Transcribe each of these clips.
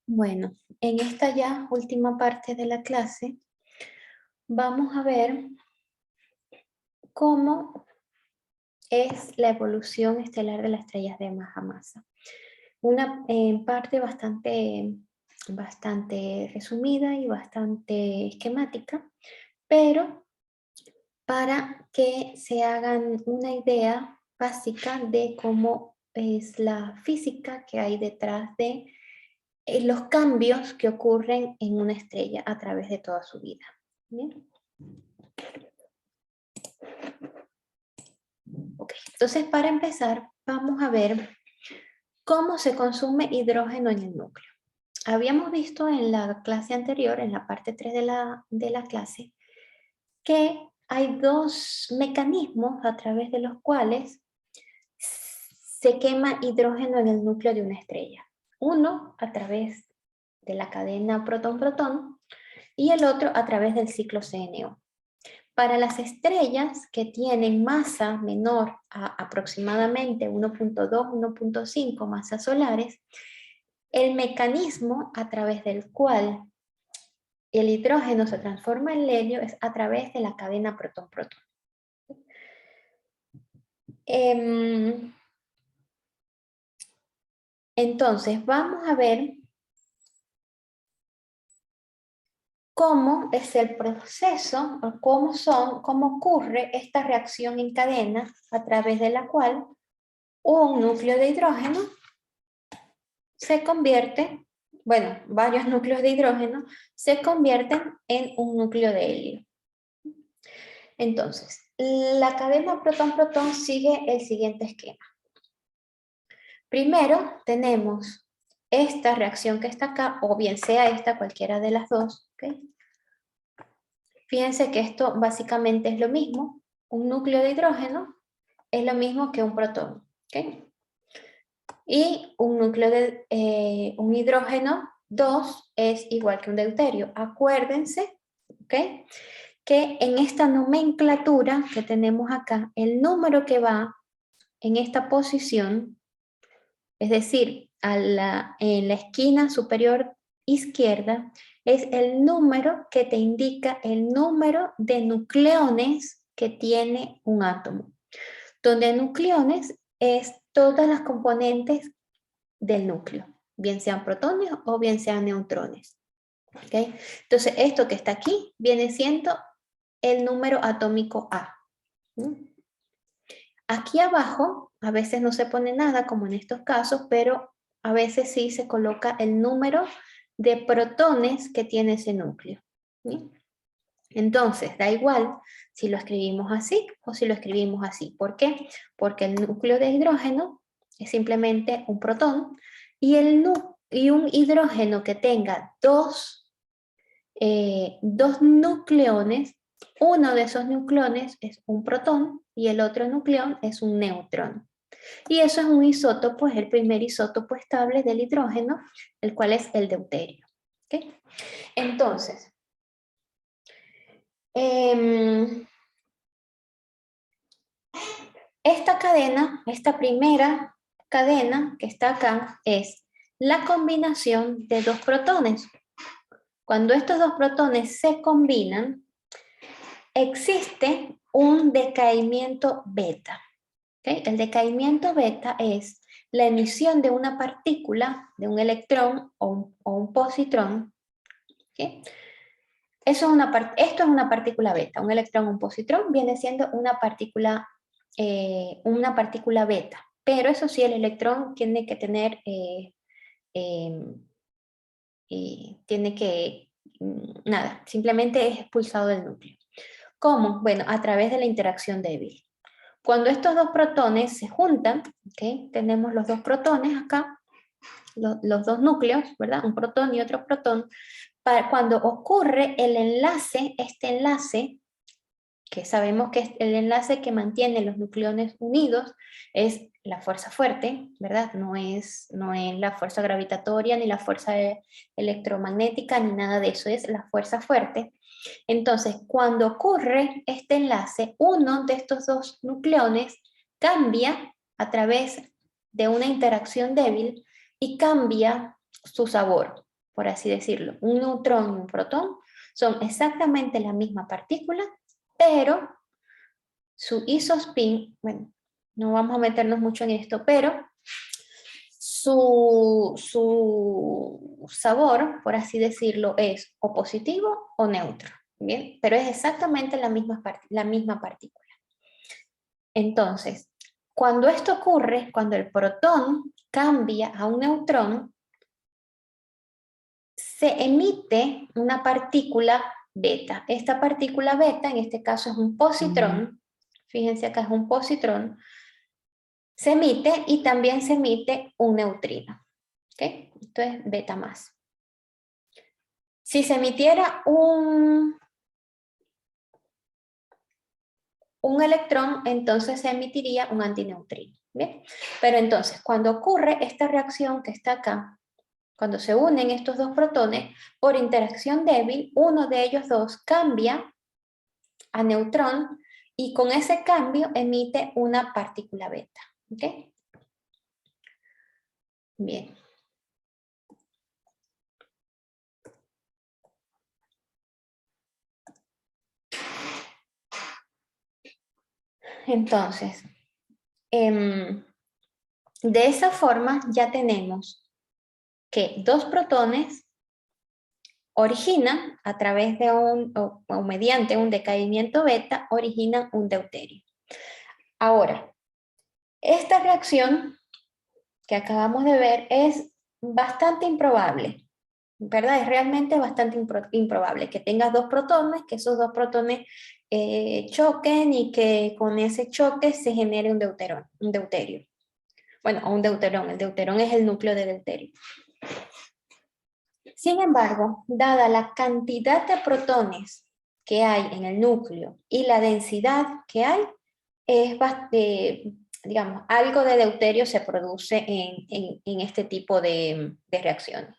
Bueno, en esta ya última parte de la clase vamos a ver cómo es la evolución estelar de las estrellas de baja masa. Una parte bastante resumida y bastante esquemática, pero para que se hagan una idea básica de cómo es la física que hay detrás de los cambios que ocurren en una estrella a través de toda su vida. ¿Bien? Ok, entonces para empezar vamos a ver cómo se consume hidrógeno en el núcleo. Habíamos visto en la clase anterior, en la parte 3 de la clase, que hay dos mecanismos a través de los cuales se quema hidrógeno en el núcleo de una estrella. Uno a través de la cadena protón-protón y el otro a través del ciclo CNO. Para las estrellas que tienen masa menor a aproximadamente 1.2, 1.5 masas solares, el mecanismo a través del cual el hidrógeno se transforma en helio es a través de la cadena protón-protón. Entonces, vamos a ver cómo es el proceso, o cómo ocurre esta reacción en cadena a través de la cual un núcleo de hidrógeno se convierte, bueno, varios núcleos de hidrógeno se convierten en un núcleo de helio. Entonces, la cadena protón-protón sigue el siguiente esquema. Primero tenemos esta reacción que está acá, o bien sea esta, cualquiera de las dos. ¿Okay? Fíjense que esto básicamente es lo mismo. Un núcleo de hidrógeno es lo mismo que un protón. ¿Okay? Y un núcleo de un hidrógeno 2 es igual que un deuterio. Acuérdense, ¿okay? Que en esta nomenclatura que tenemos acá, el número que va en esta posición, es decir, en la esquina superior izquierda, es el número que te indica el número de nucleones que tiene un átomo. Donde nucleones es todas las componentes del núcleo, bien sean protones o bien sean neutrones. ¿Okay? Entonces, esto que está aquí viene siendo el número atómico A. Aquí abajo, a veces no se pone nada, como en estos casos, pero a veces sí se coloca el número de protones que tiene ese núcleo. ¿Sí? Entonces, da igual si lo escribimos así o si lo escribimos así. ¿Por qué? Porque el núcleo de hidrógeno es simplemente un protón y, y un hidrógeno que tenga dos nucleones, uno de esos nucleones es un protón y el otro nucleón es un neutrón. Y eso es un isótopo, es el primer isótopo estable del hidrógeno, el cual es el deuterio. ¿Okay? Entonces, esta cadena, esta primera cadena que está acá, es la combinación de dos protones. Cuando estos dos protones se combinan, existe un decaimiento beta. ¿Okay? El decaimiento beta es la emisión de una partícula, de un electrón o un positrón. ¿Okay? Esto es una partícula beta. Un electrón o un positrón viene siendo una partícula beta. Pero eso sí, el electrón tiene que tener, nada, simplemente es expulsado del núcleo. ¿Cómo? Bueno, a través de la interacción débil. Cuando estos dos protones se juntan, ¿okay? Tenemos los dos protones acá, los dos núcleos, ¿verdad? Un protón y otro protón. Cuando ocurre el enlace, este enlace, que sabemos que es el enlace que mantiene los nucleones unidos, es la fuerza fuerte, ¿verdad? No es la fuerza gravitatoria, ni la fuerza electromagnética, ni nada de eso, es la fuerza fuerte. Entonces, cuando ocurre este enlace, uno de estos dos nucleones cambia a través de una interacción débil y cambia su sabor. por así decirlo, un neutrón y un protón, son exactamente la misma partícula, pero su isospin, bueno, no vamos a meternos mucho en esto, pero su sabor, por así decirlo, es o positivo o neutro, ¿bien? Pero es exactamente la misma partícula. Entonces, cuando esto ocurre, cuando el protón cambia a un neutrón, se emite una partícula beta. Esta partícula beta, en este caso es un positrón, fíjense acá es un positrón, se emite y también se emite un neutrino. ¿Okay? Esto es beta más. Si se emitiera un electrón, entonces se emitiría un antineutrino. ¿Bien? Pero entonces, cuando ocurre esta reacción que está acá, cuando se unen estos dos protones, por interacción débil, uno de ellos dos cambia a neutrón y con ese cambio emite una partícula beta. ¿Okay? Bien. Entonces, de esa forma ya tenemos que dos protones originan a través de o mediante un decaimiento beta, originan un deuterio. Ahora, esta reacción que acabamos de ver es bastante improbable, ¿verdad? Es realmente bastante improbable que tengas dos protones, que esos dos protones choquen y que con ese choque se genere un deuterio. Bueno, un deuterón. El deuterón es el núcleo de deuterio. Sin embargo, dada la cantidad de protones que hay en el núcleo y la densidad que hay, es digamos, algo de deuterio se produce en este tipo de reacciones.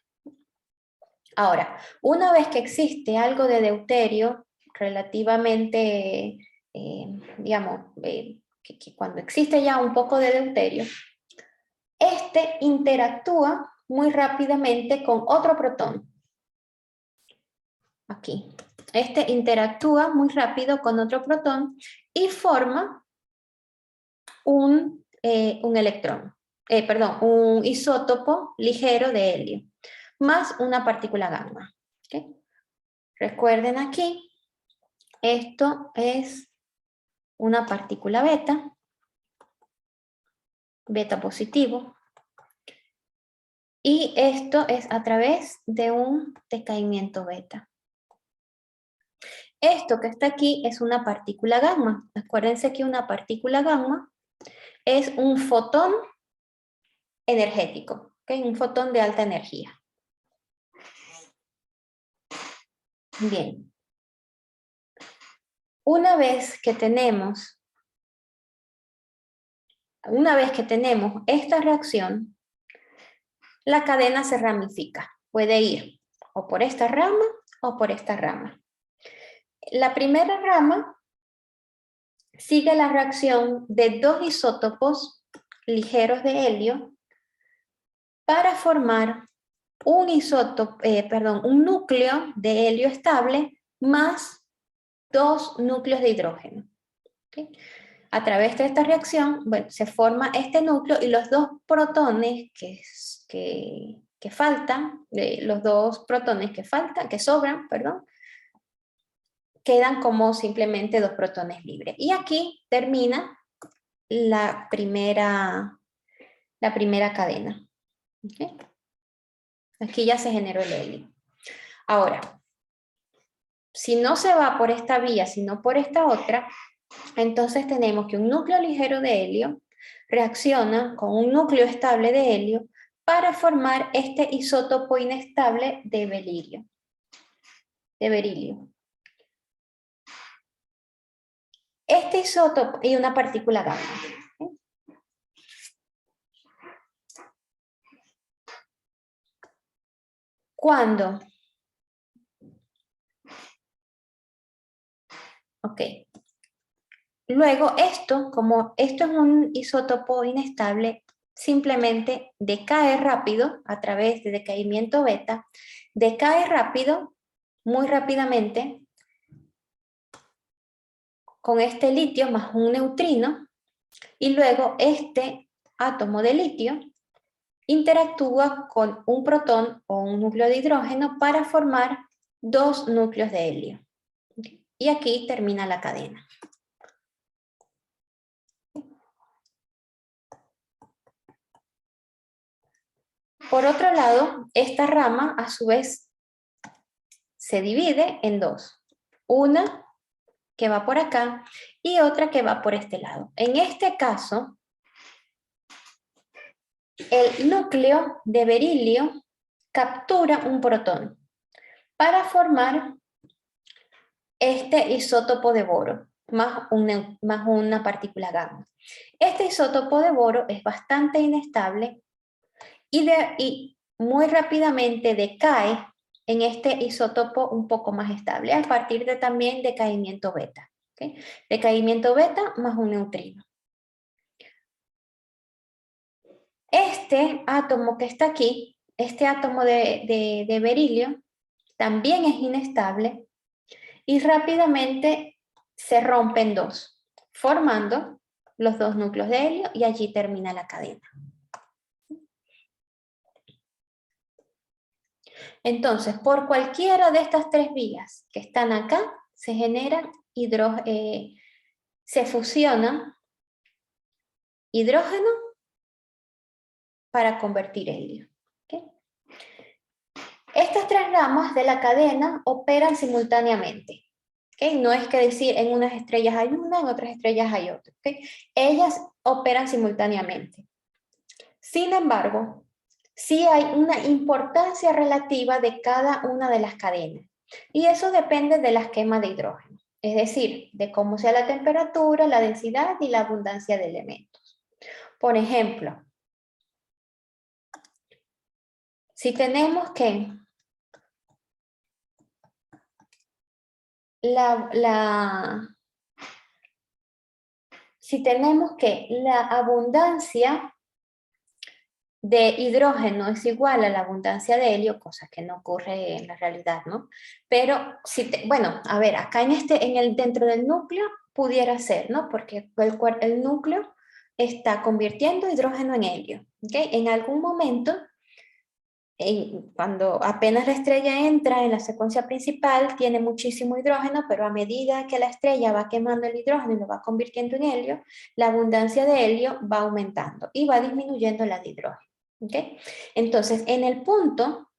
Ahora, una vez que existe algo de deuterio relativamente, digamos, que cuando existe ya un poco de deuterio, este interactúa muy rápidamente con otro protón. Aquí. Este interactúa muy rápido con otro protón y forma un electrón, perdón, un isótopo ligero de helio, más una partícula gamma. ¿Okay? Recuerden aquí, esto es una partícula beta, beta positivo, y esto es a través de un decaimiento beta. Esto que está aquí es una partícula gamma. Acuérdense que una partícula gamma es un fotón energético, ¿okay? Un fotón de alta energía. Bien. Una vez que tenemos esta reacción, la cadena se ramifica. Puede ir o por esta rama o por esta rama. La primera rama sigue la reacción de dos isótopos ligeros de helio para formar un un núcleo de helio estable más dos núcleos de hidrógeno. ¿Okay? A través de esta reacción, bueno, se forma este núcleo y los dos protones que faltan, los dos protones que sobran, perdón, quedan como simplemente dos protones libres. Y aquí termina la primera cadena. ¿Okay? Aquí ya se generó el helio. Ahora, si no se va por esta vía, sino por esta otra, entonces tenemos que un núcleo ligero de helio reacciona con un núcleo estable de helio para formar este isótopo inestable de berilio. Este isótopo y una partícula gamma. ¿Cuándo? Ok. Luego esto, como esto es un isótopo inestable, simplemente decae rápido a través de decaimiento beta, decae rápido, muy rápidamente, con este litio más un neutrino, y luego este átomo de litio interactúa con un protón o un núcleo de hidrógeno para formar dos núcleos de helio. Y aquí termina la cadena. Por otro lado, esta rama a su vez se divide en dos. Una que va por acá y otra que va por este lado. En este caso, el núcleo de berilio captura un protón para formar este isótopo de boro más una partícula gamma. Este isótopo de boro es bastante inestable y muy rápidamente decae en este isótopo un poco más estable a partir de también decaimiento beta. ¿Okay? Decaimiento beta más un neutrino. Este átomo que está aquí, este átomo de berilio, también es inestable y rápidamente se rompe en dos, formando los dos núcleos de helio y allí termina la cadena. Entonces, por cualquiera de estas tres vías que están acá, se generan se fusionan hidrógeno para convertir helio. ¿Okay? Estas tres ramas de la cadena operan simultáneamente. ¿Okay? No es que decir en unas estrellas hay una, en otras estrellas hay otra. ¿Okay? Ellas operan simultáneamente. Sin embargo, sí hay una importancia relativa de cada una de las cadenas. Y eso depende de la esquema de hidrógeno. Es decir, de cómo sea la temperatura, la densidad y la abundancia de elementos. Por ejemplo, si tenemos que la abundancia de hidrógeno es igual a la abundancia de helio, cosa que no ocurre en la realidad, ¿no? Pero, bueno, a ver, acá dentro del núcleo pudiera ser, ¿no? Porque el núcleo está convirtiendo hidrógeno en helio, ¿ok? En algún momento, cuando apenas la estrella entra en la secuencia principal, tiene muchísimo hidrógeno, pero a medida que la estrella va quemando el hidrógeno y lo va convirtiendo en helio, la abundancia de helio va aumentando y va disminuyendo la de hidrógeno. ¿Okay? Entonces, en el punto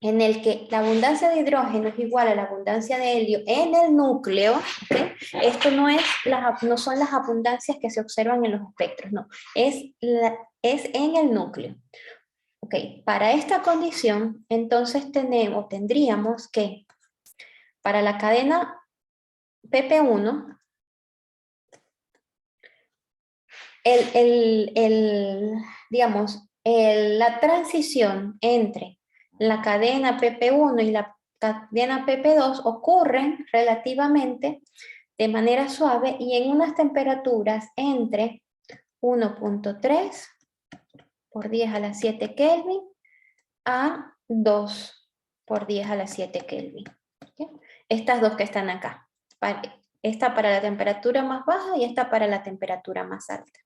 en el que la abundancia de hidrógeno es igual a la abundancia de helio en el núcleo, ¿okay? Esto no son las abundancias que se observan en los espectros, no, es en el núcleo. Okay. Para esta condición, entonces tendríamos que, para la cadena PP1, digamos, la transición entre la cadena PP1 y la cadena PP2 ocurren relativamente de manera suave y en unas temperaturas entre 1.3 por 10 a la 7 Kelvin a 2 por 10 a la 7 Kelvin. ¿Okay? Estas dos que están acá. Esta para la temperatura más baja y esta para la temperatura más alta.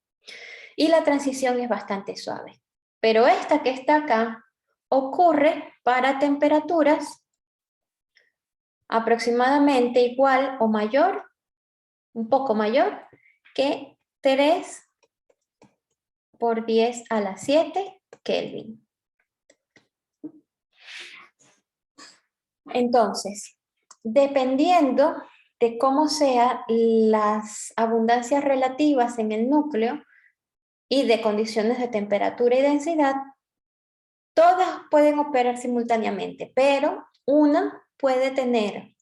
Y la transición es bastante suave. Pero esta que está acá ocurre para temperaturas aproximadamente igual o mayor, un poco mayor, que 3 por 10 a la 7 Kelvin. Entonces, dependiendo de cómo sean las abundancias relativas en el núcleo y de condiciones de temperatura y densidad, todas pueden operar simultáneamente, pero una puede tener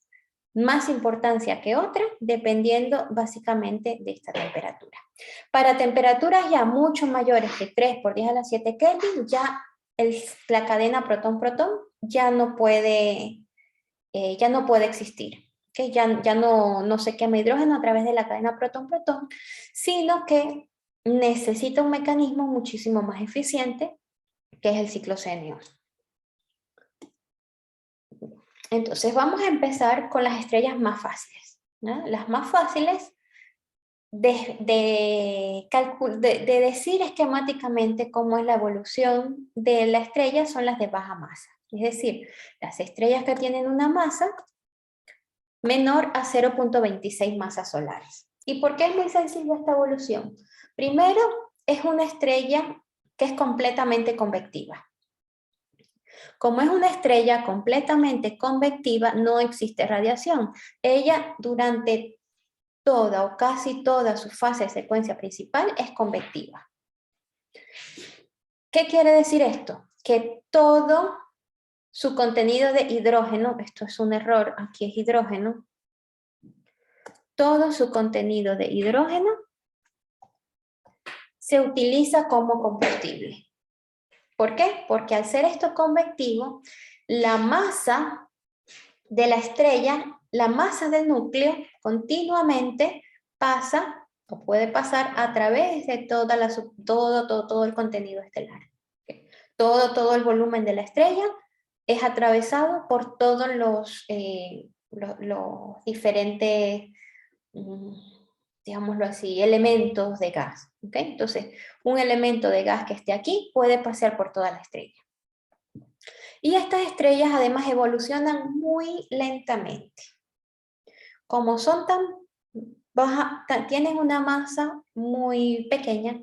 más importancia que otra dependiendo básicamente de esta temperatura. Para temperaturas ya mucho mayores que 3 por 10 a la 7 Kelvin, ya la cadena protón-protón ya no puede existir. ¿Okay? Ya no se quema hidrógeno a través de la cadena protón-protón, sino que necesita un mecanismo muchísimo más eficiente, que es el ciclo CNO. Entonces vamos a empezar con las estrellas más fáciles, ¿no? Las más fáciles de decir esquemáticamente cómo es la evolución de la estrella son las de baja masa. Es decir, las estrellas que tienen una masa menor a 0.26 masas solares. ¿Y por qué es muy sencilla esta evolución? Primero, es una estrella que es completamente convectiva. Como es una estrella completamente convectiva, no existe radiación. Ella durante toda o casi toda su fase de secuencia principal es convectiva. ¿Qué quiere decir esto? Que todo su contenido de hidrógeno, esto es un error, aquí es hidrógeno, todo su contenido de hidrógeno se utiliza como combustible. ¿Por qué? Porque al ser esto convectivo, la masa de la estrella, la masa del núcleo, continuamente pasa o puede pasar a través de todo el contenido estelar. Todo el volumen de la estrella es atravesado por todos los diferentes, digámoslo así, elementos de gas. ¿Okay? Entonces, un elemento de gas que esté aquí puede pasar por toda la estrella. Y estas estrellas además evolucionan muy lentamente. Como son tan bajas, tienen una masa muy pequeña,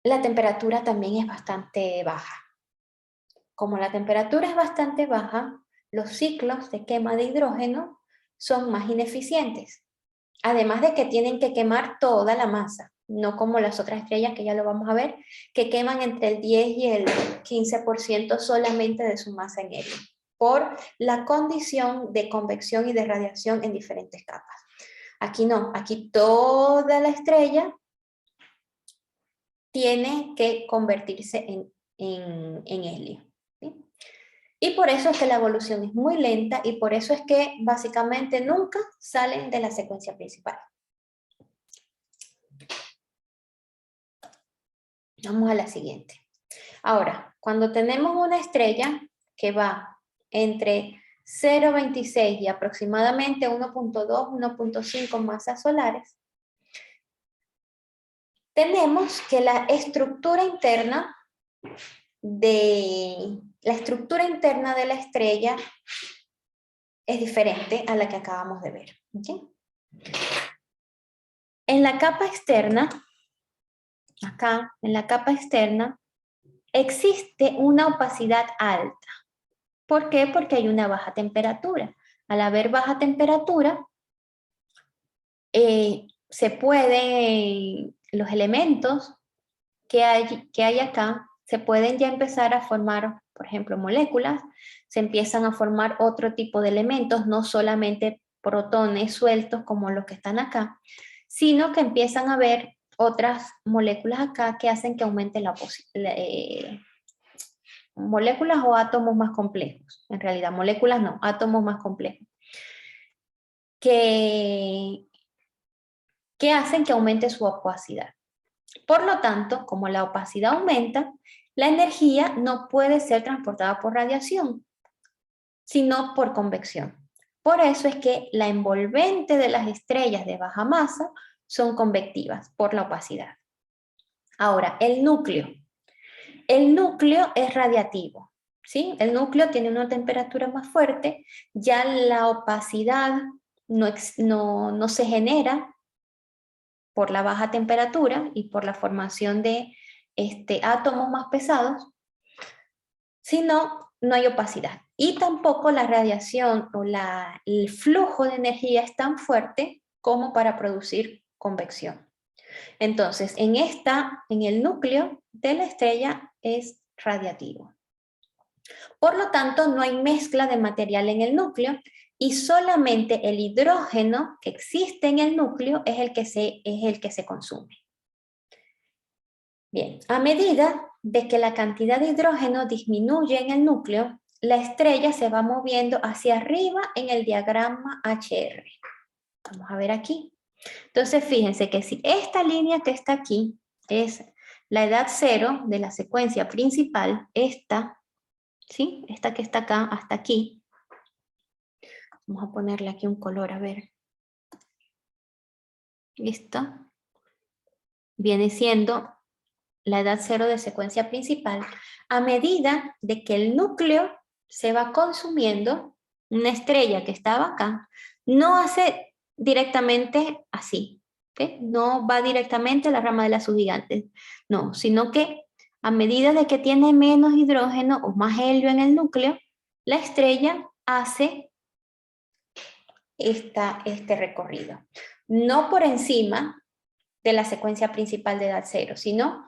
la temperatura también es bastante baja. Como la temperatura es bastante baja, los ciclos de quema de hidrógeno son más ineficientes. Además de que tienen que quemar toda la masa, no como las otras estrellas que ya lo vamos a ver, que queman entre el 10 y el 15% solamente de su masa en helio, por la condición de convección y de radiación en diferentes capas. Aquí no, aquí toda la estrella tiene que convertirse en helio. ¿Sí? Y por eso es que la evolución es muy lenta y por eso es que básicamente nunca salen de la secuencia principal. Vamos a la siguiente. Ahora, cuando tenemos una estrella que va entre 0,26 y aproximadamente 1,2, 1,5 masas solares, tenemos que la estructura interna de la estrella es diferente a la que acabamos de ver. ¿Okay? En la capa externa, acá, en la capa externa, existe una opacidad alta. ¿Por qué? Porque hay una baja temperatura. Al haber baja temperatura, los elementos que hay acá se pueden ya empezar a formar, por ejemplo, moléculas, se empiezan a formar otro tipo de elementos, no solamente protones sueltos como los que están acá, sino que empiezan a haber otras moléculas acá que hacen que aumente moléculas o átomos más complejos. En realidad, moléculas no, átomos más complejos. Que hacen que aumente su opacidad. Por lo tanto, como la opacidad aumenta, la energía no puede ser transportada por radiación, sino por convección. Por eso es que la envolvente de las estrellas de baja masa son convectivas por la opacidad. Ahora, el núcleo. El núcleo es radiativo, ¿sí? El núcleo tiene una temperatura más fuerte, ya la opacidad no se genera por la baja temperatura y por la formación de átomos más pesados, sino no hay opacidad. Y tampoco la radiación o el flujo de energía es tan fuerte como para producir convección. Entonces, en el núcleo de la estrella es radiativo. Por lo tanto, no hay mezcla de material en el núcleo y solamente el hidrógeno que existe en el núcleo es el que se consume. Bien, a medida de que la cantidad de hidrógeno disminuye en el núcleo, la estrella se va moviendo hacia arriba en el diagrama HR. Vamos a ver aquí. Entonces, fíjense que si esta línea que está aquí es la edad 0 de la secuencia principal, esta, ¿sí? Esta que está acá hasta aquí. Vamos a ponerle aquí un color, a ver. ¿Listo? Viene siendo la edad 0 de secuencia principal. A medida de que el núcleo se va consumiendo, una estrella que estaba acá, no hace directamente así, ¿okay? No va directamente a la rama de las subgigantes, no, sino que a medida de que tiene menos hidrógeno o más helio en el núcleo, la estrella hace este recorrido. No por encima de la secuencia principal de edad 0, sino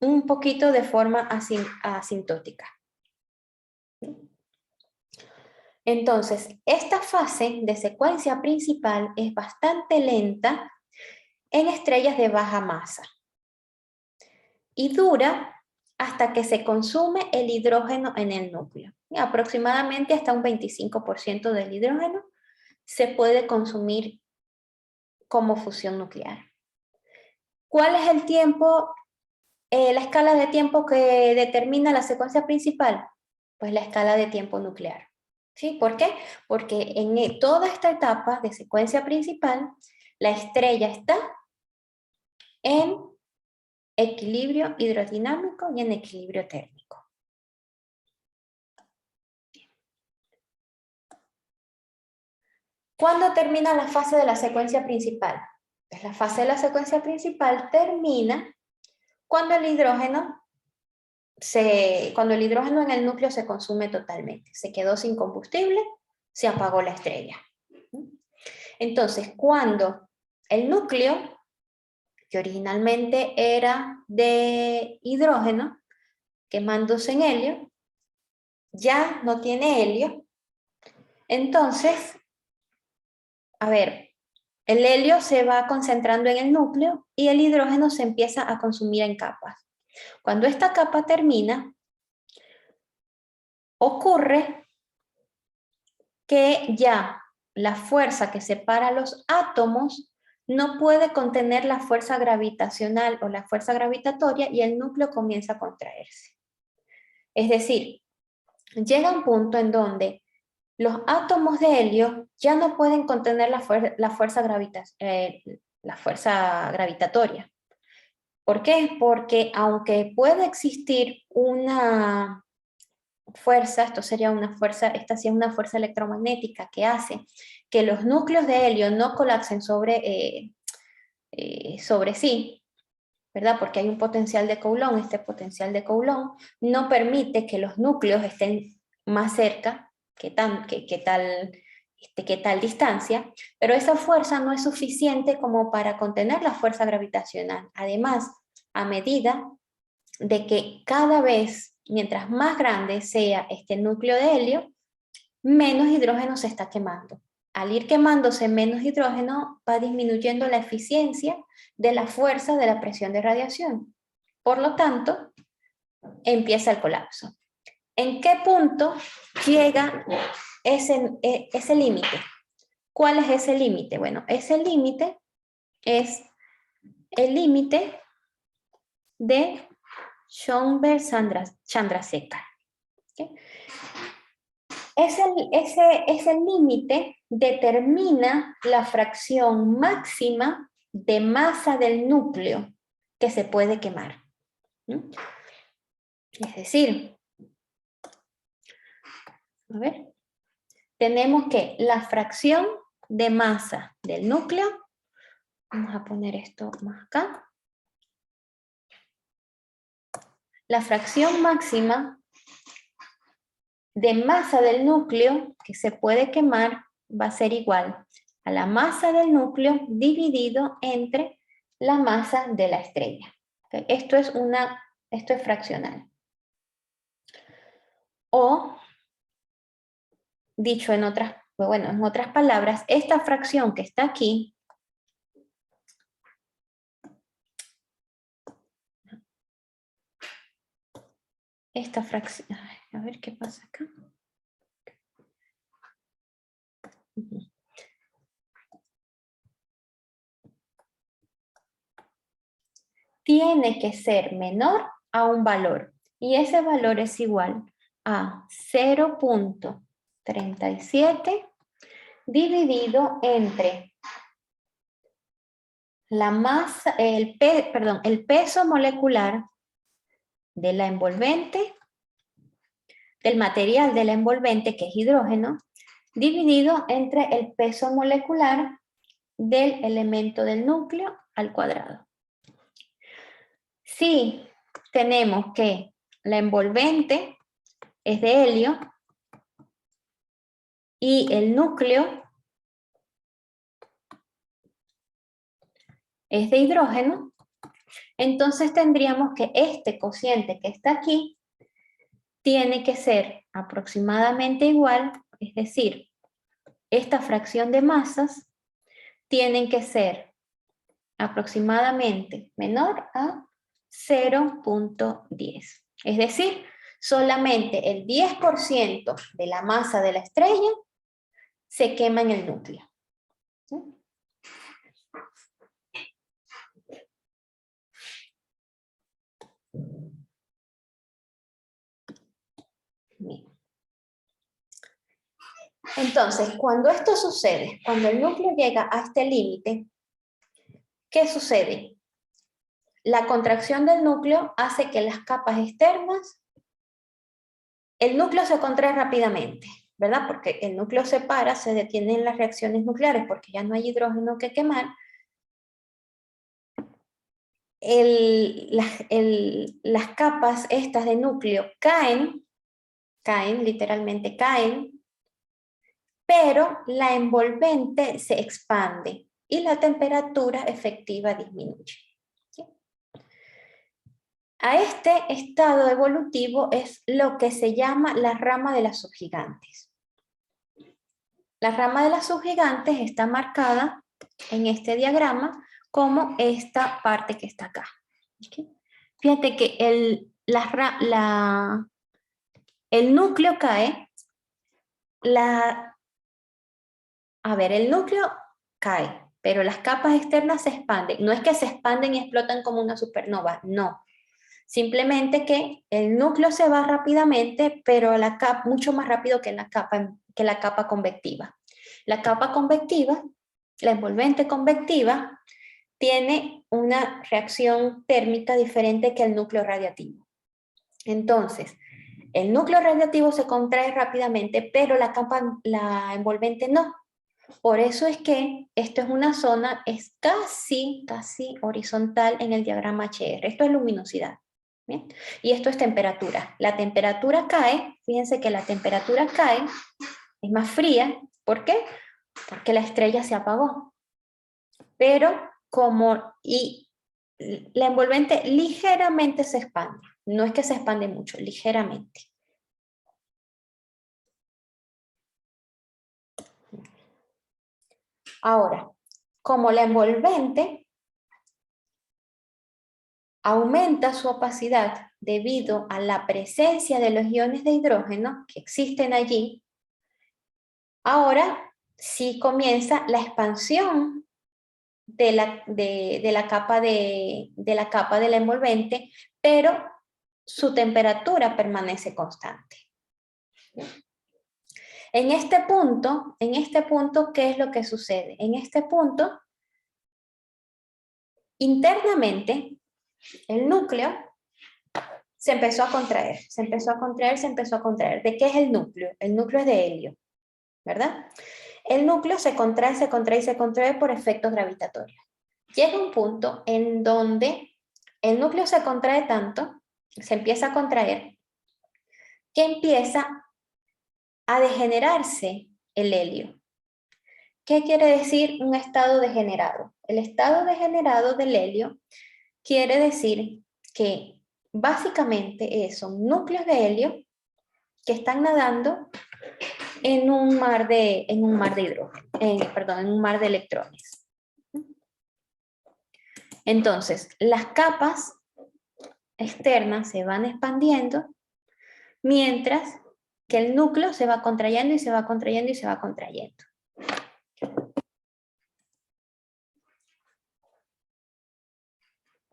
un poquito de forma asintótica. Entonces, esta fase de secuencia principal es bastante lenta en estrellas de baja masa y dura hasta que se consume el hidrógeno en el núcleo. Aproximadamente hasta un 25% del hidrógeno se puede consumir como fusión nuclear. ¿Cuál es el tiempo, la escala de tiempo que determina la secuencia principal? Pues la escala de tiempo nuclear. ¿Sí? ¿Por qué? Porque en toda esta etapa de secuencia principal, la estrella está en equilibrio hidrodinámico y en equilibrio térmico. ¿Cuándo termina la fase de la secuencia principal? Pues la fase de la secuencia principal termina cuando el hidrógeno en el núcleo se consume totalmente. Se quedó sin combustible, se apagó la estrella. Entonces, cuando el núcleo, que originalmente era de hidrógeno, quemándose en helio, ya no tiene helio, entonces, a ver, el helio se va concentrando en el núcleo y el hidrógeno se empieza a consumir en capas. Cuando esta capa termina, ocurre que ya la fuerza que separa los átomos no puede contener la fuerza gravitacional o la fuerza gravitatoria y el núcleo comienza a contraerse. Es decir, llega un punto en donde los átomos de helio ya no pueden contener la fuerza gravitatoria. ¿Por qué? Porque aunque puede existir una fuerza, esta sí es una fuerza electromagnética que hace que los núcleos de helio no colapsen sobre sí, ¿verdad? Porque hay un potencial de Coulomb, este potencial de Coulomb no permite que los núcleos estén más cerca que tal distancia, pero esa fuerza no es suficiente como para contener la fuerza gravitacional. Además, a medida de que cada vez, mientras más grande sea este núcleo de helio, menos hidrógeno se está quemando. Al ir quemándose menos hidrógeno, va disminuyendo la eficiencia de la fuerza de la presión de radiación. Por lo tanto, empieza el colapso. ¿En qué punto llega ese límite? ¿Cuál es ese límite? Bueno, ese límite es el límite de Schoenberg-Chandrasekhar. ¿Okay? Ese límite determina la fracción máxima de masa del núcleo que se puede quemar. Es decir, a ver, tenemos que la fracción de masa del núcleo, vamos a poner esto más acá, la fracción máxima de masa del núcleo que se puede quemar va a ser igual a la masa del núcleo dividido entre la masa de la estrella. ¿Okay? Esto es fraccional. O, dicho en otras palabras, esta fracción que está aquí, esta fracción, a ver qué pasa acá. tiene que ser menor a un valor. Y ese valor es igual a 0.37 dividido entre la masa, el peso molecular de la envolvente, del material de la envolvente, que es hidrógeno, dividido entre el peso molecular del elemento del núcleo al cuadrado. Si tenemos que la envolvente es de helio y el núcleo es de hidrógeno, entonces tendríamos que este cociente que está aquí tiene que ser aproximadamente igual, es decir, esta fracción de masas tienen que ser aproximadamente menor a 0.10. Es decir, solamente el 10% de la masa de la estrella se quema en el núcleo. ¿Sí? Bien. Entonces, cuando esto sucede, cuando el núcleo llega a este límite, ¿qué sucede? La contracción del núcleo hace que las capas externas, el núcleo se contrae rápidamente, ¿verdad? Porque el núcleo se para, se detienen las reacciones nucleares porque ya no hay hidrógeno que quemar. Las capas estas de núcleo caen, literalmente caen, pero la envolvente se expande y la temperatura efectiva disminuye. ¿Sí? A este estado evolutivo es lo que se llama la rama de las subgigantes. La rama de las subgigantes está marcada en este diagrama como esta parte que está acá. ¿Okay? Fíjate que el núcleo cae, el núcleo cae, pero las capas externas se expanden. No es que se expanden y explotan como una supernova, no. Simplemente que el núcleo se va rápidamente, pero mucho más rápido que la capa convectiva. La capa convectiva, la envolvente convectiva, tiene una reacción térmica diferente que el núcleo radiativo. Entonces, el núcleo radiativo se contrae rápidamente, pero la envolvente no. Por eso es que esto es una zona, es casi horizontal en el diagrama HR. Esto es luminosidad. ¿Bien? Y esto es temperatura. La temperatura cae, fíjense que la temperatura cae, es más fría. ¿Por qué? Porque la estrella se apagó. Pero la envolvente ligeramente se expande. No es que se expande mucho, ligeramente. Ahora, como la envolvente aumenta su opacidad debido a la presencia de los iones de hidrógeno que existen allí, ahora sí comienza la expansión de la capa de la envolvente, pero su temperatura permanece constante. En este punto, ¿qué es lo que sucede? En este punto, internamente, el núcleo se empezó a contraer, se empezó a contraer. ¿De qué es el núcleo? El núcleo es de helio, ¿verdad? El núcleo se contrae por efectos gravitatorios. Llega un punto en donde el núcleo se contrae tanto, se empieza a contraer, que empieza a degenerarse el helio. ¿Qué quiere decir un estado degenerado? El estado degenerado del helio quiere decir que básicamente son núcleos de helio que están nadando en un mar de hidrógeno, en un mar de electrones. Entonces, las capas externas se van expandiendo mientras que el núcleo se va contrayendo y se va contrayendo y se va contrayendo.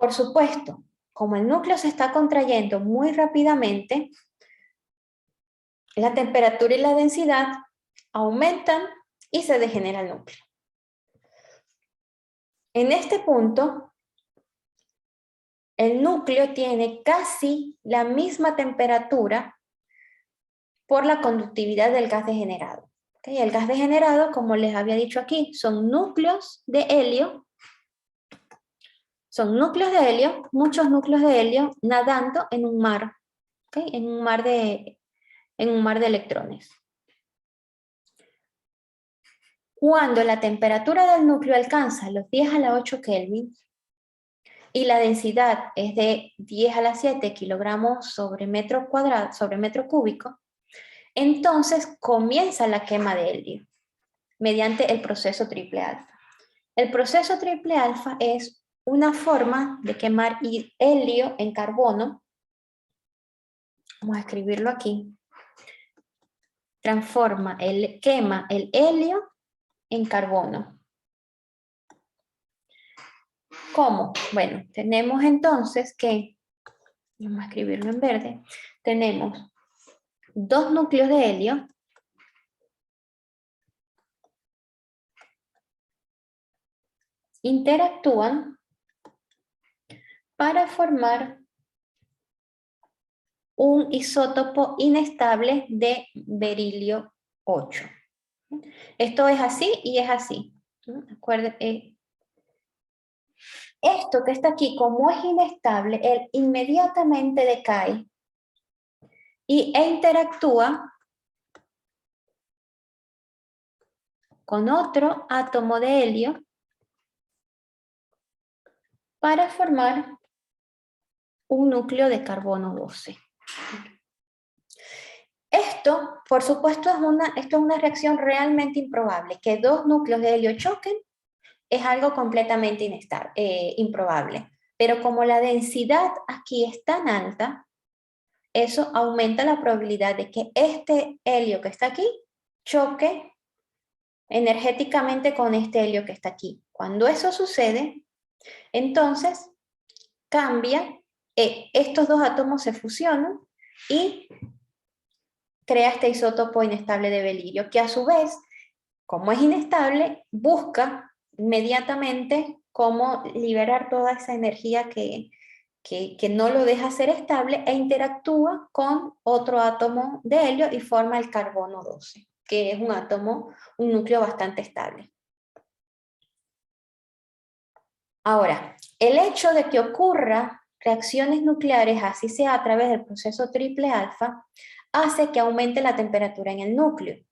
Por supuesto, como el núcleo se está contrayendo muy rápidamente, la temperatura y la densidad aumentan y se degenera el núcleo. En este punto, el núcleo tiene casi la misma temperatura por la conductividad del gas degenerado. ¿Okay? El gas degenerado, como les había dicho aquí, son núcleos de helio. Son núcleos de helio, muchos núcleos de helio nadando en un mar, ¿okay? en un mar de electrones. Cuando la temperatura del núcleo alcanza los 10 a la 8 Kelvin y la densidad es de 10 a la 7 kilogramos sobre metro cuadrado, sobre metro cúbico, entonces comienza la quema de helio mediante el proceso triple alfa. El proceso triple alfa es una forma de quemar helio en carbono. Vamos a escribirlo aquí. Quema el helio en carbono. ¿Cómo? Bueno, tenemos entonces que, vamos a escribirlo en verde, tenemos dos núcleos de helio interactúan para formar un isótopo inestable de berilio 8. Esto es así y es así. Acuérdense. Esto que está aquí, como es inestable, él inmediatamente decae e interactúa con otro átomo de helio para formar un núcleo de carbono 12. Esto, por supuesto, esto es una reacción realmente improbable. Que dos núcleos de helio choquen es algo completamente improbable. Pero como la densidad aquí es tan alta, eso aumenta la probabilidad de que este helio que está aquí choque energéticamente con este helio que está aquí. Cuando eso sucede, entonces cambia, estos dos átomos se fusionan y crea este isótopo inestable de berilio, que a su vez, como es inestable, busca inmediatamente cómo liberar toda esa energía que no lo deja ser estable e interactúa con otro átomo de helio y forma el carbono 12, que es un núcleo bastante estable. Ahora, el hecho de que ocurra reacciones nucleares, así sea a través del proceso triple alfa, hace que aumente la temperatura en el núcleo.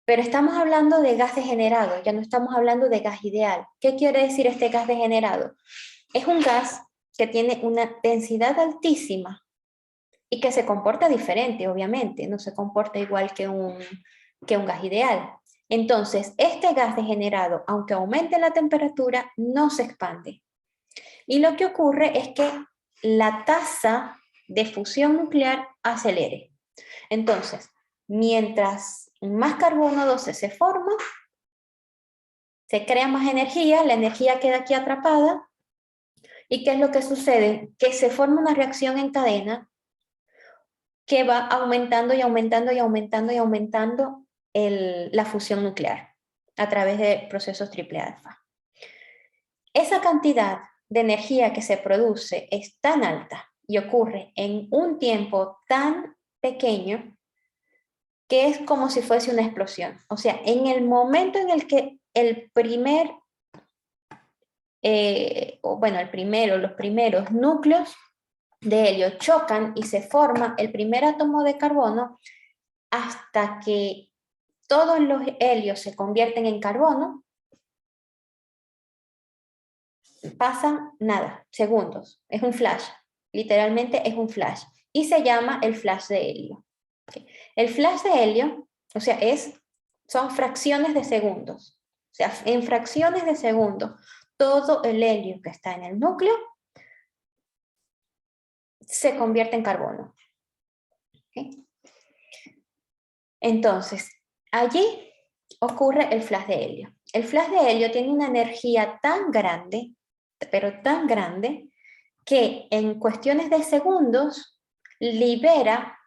Pero estamos hablando de gas degenerado, ya no estamos hablando de gas ideal. ¿Qué quiere decir este gas degenerado? Es un gas que tiene una densidad altísima y que se comporta diferente, obviamente, no se comporta igual que un gas ideal. Entonces, este gas degenerado, aunque aumente la temperatura, no se expande. Y lo que ocurre es que la tasa de fusión nuclear acelere. Entonces, mientras más carbono 12 se forma, se crea más energía, la energía queda aquí atrapada. ¿Y qué es lo que sucede? Que se forma una reacción en cadena que va aumentando y aumentando y aumentando y aumentando la fusión nuclear a través de procesos triple alfa. Esa cantidad de energía que se produce es tan alta y ocurre en un tiempo tan pequeño que es como si fuese una explosión. O sea, en el momento en el que los primeros núcleos de helio chocan y se forma el primer átomo de carbono, hasta que todos los helios se convierten en carbono, pasan nada, segundos, es un flash, literalmente es un flash, y se llama el flash de helio. El flash de helio, o sea, son fracciones de segundos, o sea, en fracciones de segundos, todo el helio que está en el núcleo se convierte en carbono. ¿Okay? Entonces, allí ocurre el flash de helio. El flash de helio tiene una energía tan grande pero tan grande, que en cuestiones de segundos libera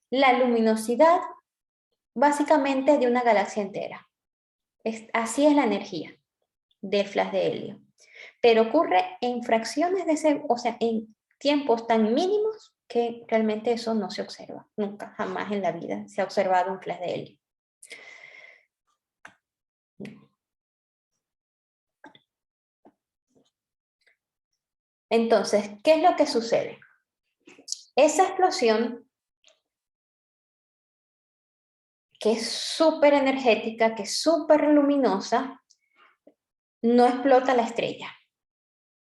la luminosidad básicamente de una galaxia entera. Así es la energía del flash de helio. Pero ocurre en fracciones de segundos, o sea, en tiempos tan mínimos que realmente eso no se observa. Nunca, jamás en la vida se ha observado un flash de helio. Entonces, ¿qué es lo que sucede? Esa explosión, que es súper energética, que es súper luminosa, no explota la estrella,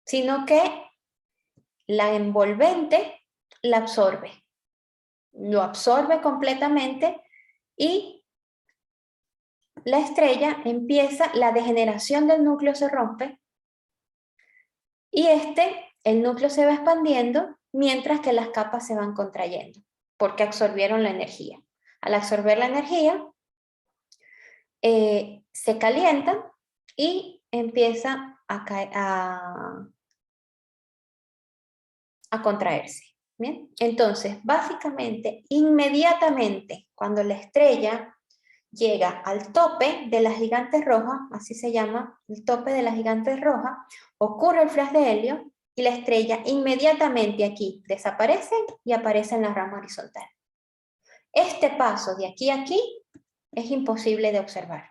sino que la envolvente la absorbe. Lo absorbe completamente y la estrella empieza, la degeneración del núcleo se rompe y el núcleo se va expandiendo mientras que las capas se van contrayendo, porque absorbieron la energía. Al absorber la energía, se calientan y empieza a contraerse. ¿Bien? Entonces, básicamente, inmediatamente, cuando la estrella llega al tope de las gigantes rojas, así se llama, el tope de las gigantes rojas, ocurre el flash de helio y la estrella inmediatamente aquí desaparece y aparece en la rama horizontal. Este paso de aquí a aquí es imposible de observar.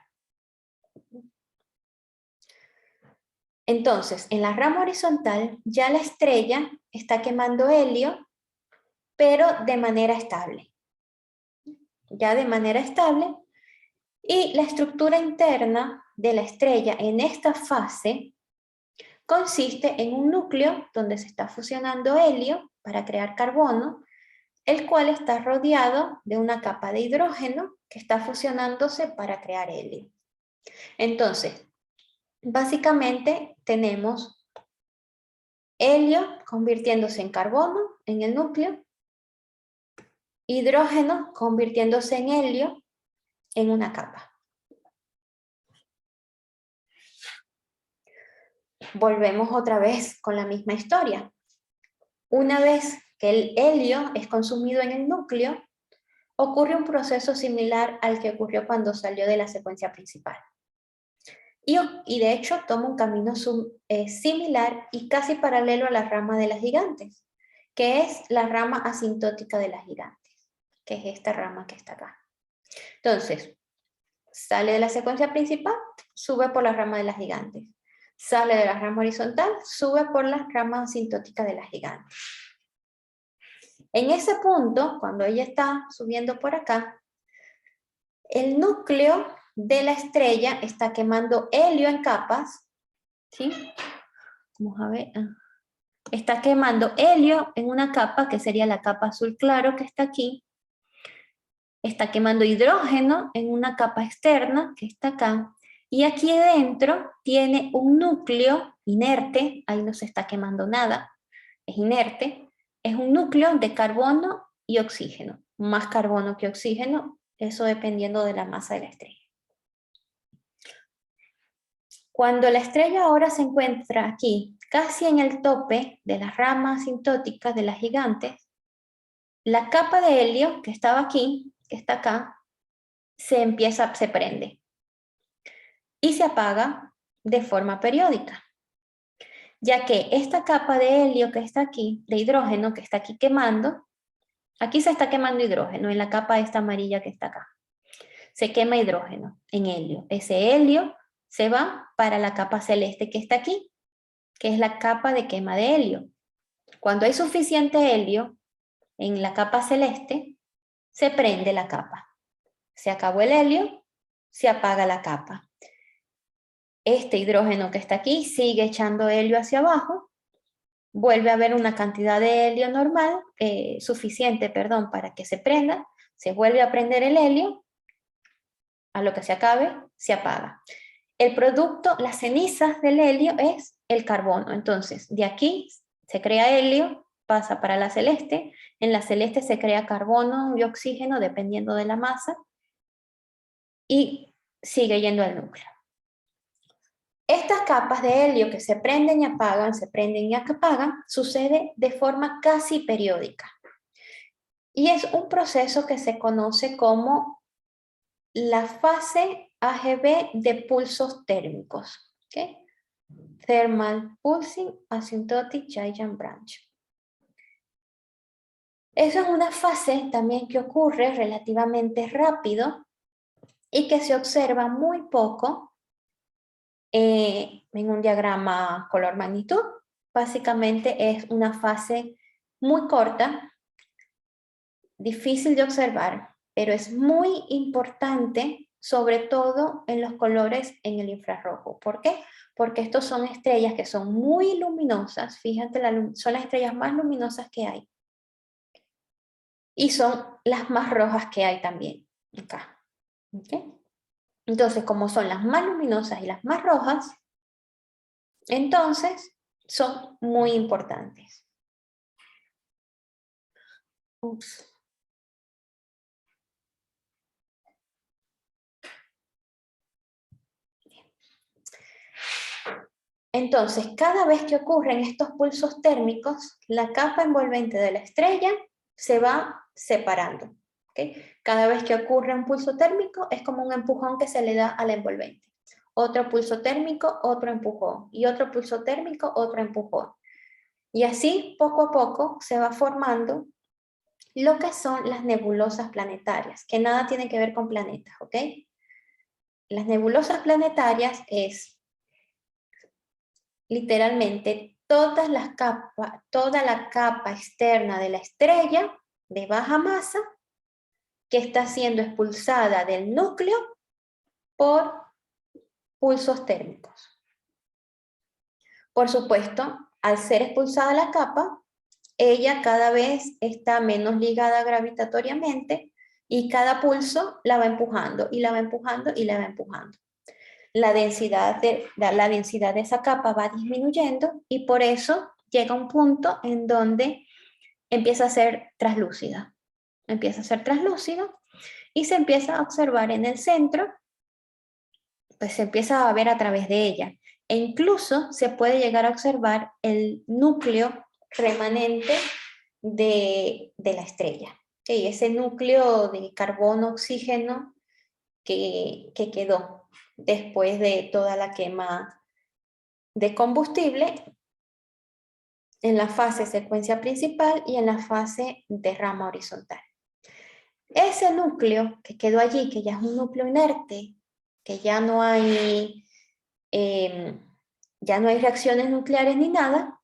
Entonces, en la rama horizontal ya la estrella está quemando helio, pero de manera estable. Ya de manera estable. Y la estructura interna de la estrella en esta fase consiste en un núcleo donde se está fusionando helio para crear carbono, el cual está rodeado de una capa de hidrógeno que está fusionándose para crear helio. Entonces, básicamente tenemos helio convirtiéndose en carbono en el núcleo, hidrógeno convirtiéndose en helio en una capa. Volvemos otra vez con la misma historia. Una vez que el helio es consumido en el núcleo, ocurre un proceso similar al que ocurrió cuando salió de la secuencia principal. Y de hecho toma un camino similar y casi paralelo a la rama de las gigantes, que es la rama asintótica de las gigantes, que es esta rama que está acá. Entonces, sale de la secuencia principal, sube por la rama de las gigantes. Sale de la rama horizontal, sube por la rama asintótica de las gigantes. En ese punto, cuando ella está subiendo por acá, el núcleo de la estrella está quemando helio en capas, ¿sí? Vamos a ver. Está quemando helio en una capa, que sería la capa azul claro que está aquí. Está quemando hidrógeno en una capa externa, que está acá. Y aquí adentro tiene un núcleo inerte, ahí no se está quemando nada, es inerte. Es un núcleo de carbono y oxígeno. Más carbono que oxígeno, eso dependiendo de la masa de la estrella. Cuando la estrella ahora se encuentra aquí, casi en el tope de las ramas asintóticas de las gigantes, la capa de helio que estaba aquí, que está acá, se prende y se apaga de forma periódica, ya que esta capa de helio que está aquí, de hidrógeno que está aquí quemando, aquí se está quemando hidrógeno en la capa esta amarilla que está acá. Se quema hidrógeno en helio. Ese helio se va para la capa celeste que está aquí, que es la capa de quema de helio. Cuando hay suficiente helio en la capa celeste, se prende la capa. Se acabó el helio, se apaga la capa. Este hidrógeno que está aquí sigue echando helio hacia abajo, vuelve a haber una cantidad de helio normal, suficiente, perdón, para que se prenda, se vuelve a prender el helio, a lo que se acabe, se apaga. El producto, las cenizas del helio es el carbono. Entonces, de aquí se crea helio, pasa para la celeste, en la celeste se crea carbono y oxígeno dependiendo de la masa y sigue yendo al núcleo. Estas capas de helio que se prenden y apagan, sucede de forma casi periódica. Y es un proceso que se conoce como la fase AGB de pulsos térmicos. ¿Okay? Thermal Pulsing Asymptotic Giant Branch. Eso es una fase también que ocurre relativamente rápido y que se observa muy poco en un diagrama color magnitud. Básicamente es una fase muy corta, difícil de observar, pero es muy importante, sobre todo en los colores en el infrarrojo. ¿Por qué? Porque estos son estrellas que son muy luminosas, fíjate, son las estrellas más luminosas que hay. Y son las más rojas que hay también, acá. ¿Okay? Entonces, como son las más luminosas y las más rojas, entonces son muy importantes. Ups. Entonces, cada vez que ocurren estos pulsos térmicos, la capa envolvente de la estrella se va separando. ¿Okay? Cada vez que ocurre un pulso térmico, es como un empujón que se le da a la envolvente. Otro pulso térmico, otro empujón. Y otro pulso térmico, otro empujón. Y así, poco a poco, se va formando lo que son las nebulosas planetarias, que nada tienen que ver con planetas, ¿ok? Las nebulosas planetarias es literalmente toda la capa externa de la estrella de baja masa que está siendo expulsada del núcleo por pulsos térmicos. Por supuesto, al ser expulsada la capa, ella cada vez está menos ligada gravitatoriamente y cada pulso la va empujando y la va empujando y la va empujando. La densidad de esa capa va disminuyendo y por eso llega un punto en donde empieza a ser translúcida. Empieza a ser translúcida y se empieza a observar en el centro, pues se empieza a ver a través de ella. E incluso se puede llegar a observar el núcleo remanente de la estrella. ¿Okay? Ese núcleo de carbono-oxígeno que quedó después de toda la quema de combustible en la fase secuencia principal y en la fase de rama horizontal. Ese núcleo que quedó allí, que ya es un núcleo inerte, que ya no hay reacciones nucleares ni nada,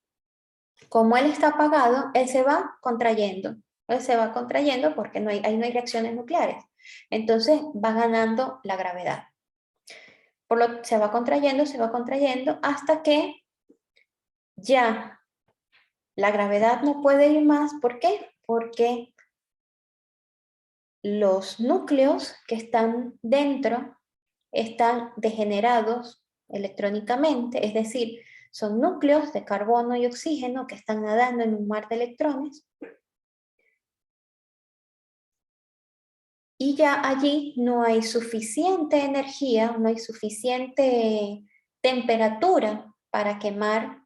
como él está apagado, él se va contrayendo. Él se va contrayendo porque ahí no hay reacciones nucleares. Entonces va ganando la gravedad. Se va contrayendo hasta que ya la gravedad no puede ir más. ¿Por qué? Porque los núcleos que están dentro están degenerados electrónicamente, es decir, son núcleos de carbono y oxígeno que están nadando en un mar de electrones. Y ya allí no hay suficiente energía, no hay suficiente temperatura para quemar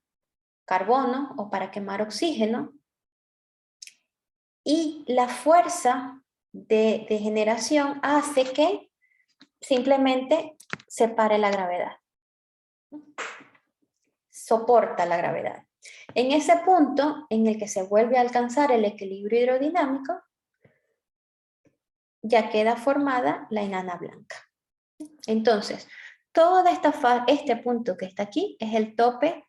carbono o para quemar oxígeno. Y la fuerza de generación hace que simplemente separe la gravedad. Soporta la gravedad. En ese punto en el que se vuelve a alcanzar el equilibrio hidrodinámico, ya queda formada la enana blanca. Entonces, toda este punto que está aquí es el tope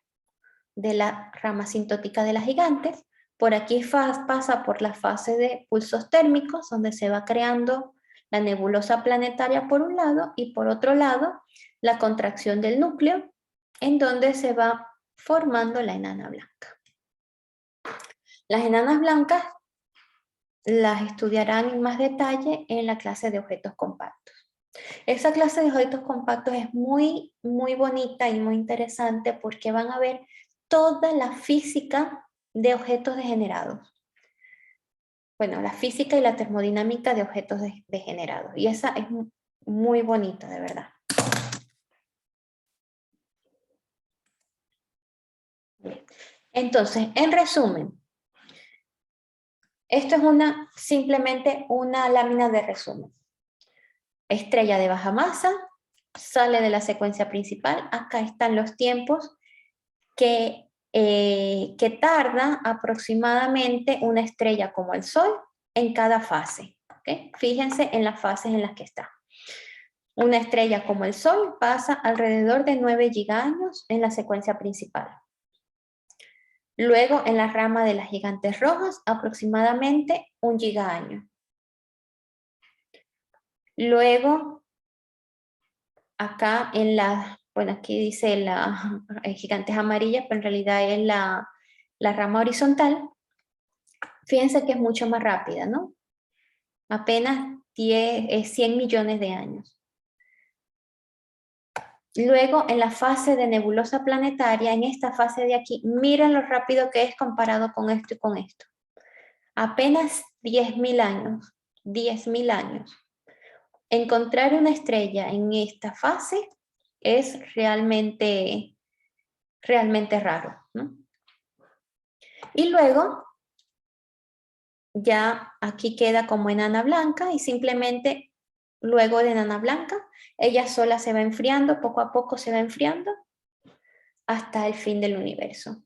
de la rama asintótica de las gigantes. Por aquí pasa por la fase de pulsos térmicos, donde se va creando la nebulosa planetaria por un lado y por otro lado la contracción del núcleo, en donde se va formando la enana blanca. Las enanas blancas las estudiarán en más detalle en la clase de objetos compactos. Esa clase de objetos compactos es muy, muy bonita y muy interesante porque van a ver toda la física de objetos degenerados. Bueno, la física y la termodinámica de objetos degenerados. Y esa es muy bonita, de verdad. Entonces, en resumen, esto es simplemente una lámina de resumen. Estrella de baja masa, sale de la secuencia principal. Acá están los tiempos que tarda aproximadamente una estrella como el Sol en cada fase. ¿Okay? Fíjense en las fases en las que está. Una estrella como el Sol pasa alrededor de 9 gigaños en la secuencia principal. Luego, en la rama de las gigantes rojas, aproximadamente 1 gigaño. Luego, acá en la, bueno, aquí dice las gigantes amarillas, pero en realidad es la rama horizontal. Fíjense que es mucho más rápida, ¿no? Apenas 100 millones de años. Luego, en la fase de nebulosa planetaria, en esta fase de aquí, miren lo rápido que es comparado con esto y con esto. Apenas 10.000 años, 10.000 años. Encontrar una estrella en esta fase es realmente raro, ¿no? Y luego, ya aquí queda como enana blanca y simplemente luego de enana blanca, ella sola se va enfriando, poco a poco se va enfriando hasta el fin del universo.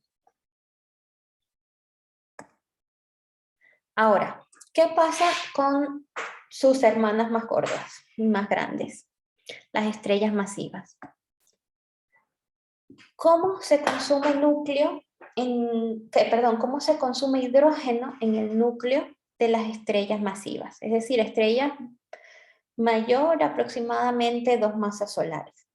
Ahora, ¿qué pasa con sus hermanas más gordas y más grandes? Las estrellas masivas. ¿Cómo se consume núcleo cómo se consume hidrógeno en el núcleo de las estrellas masivas? Es decir, estrellas mayor aproximadamente 2 masas solares.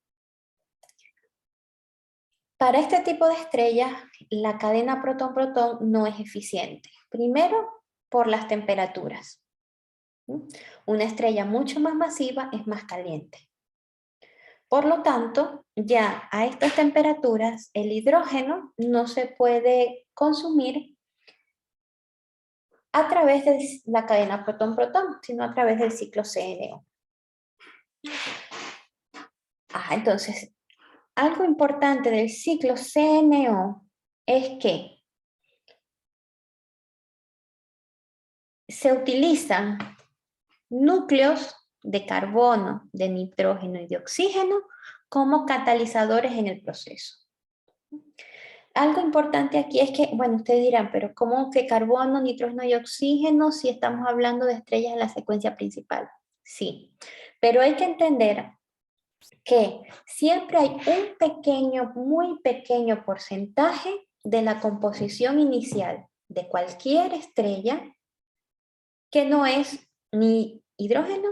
Para este tipo de estrellas, la cadena protón-protón no es eficiente. Primero, por las temperaturas. Una estrella mucho más masiva es más caliente. Por lo tanto, ya a estas temperaturas, el hidrógeno no se puede consumir a través de la cadena protón-protón, sino a través del ciclo CNO. Entonces, algo importante del ciclo CNO es que se utilizan núcleos de carbono, de nitrógeno y de oxígeno como catalizadores en el proceso. Algo importante aquí es que, bueno, ustedes dirán, pero ¿cómo que carbono, nitrógeno y oxígeno si estamos hablando de estrellas en la secuencia principal? Sí, pero hay que entender que siempre hay un pequeño, muy pequeño porcentaje de la composición inicial de cualquier estrella que no es ni hidrógeno,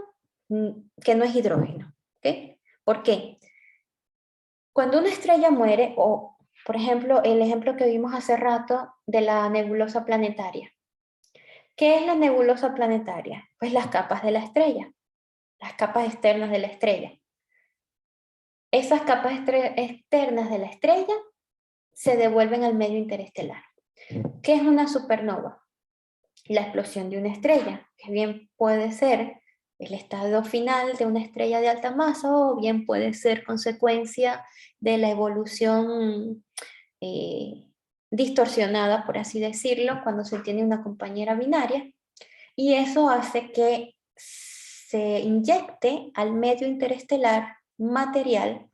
que no es hidrógeno. ¿Okay? ¿Por qué? Cuando una estrella muere, o por ejemplo, el ejemplo que vimos hace rato de la nebulosa planetaria. ¿Qué es la nebulosa planetaria? Pues las capas de la estrella, las capas externas de la estrella. Esas capas externas de la estrella se devuelven al medio interestelar. ¿Qué es una supernova? La explosión de una estrella, que bien puede ser el estado final de una estrella de alta masa o bien puede ser consecuencia de la evolución distorsionada, por así decirlo, cuando se tiene una compañera binaria, y eso hace que se inyecte al medio interestelar material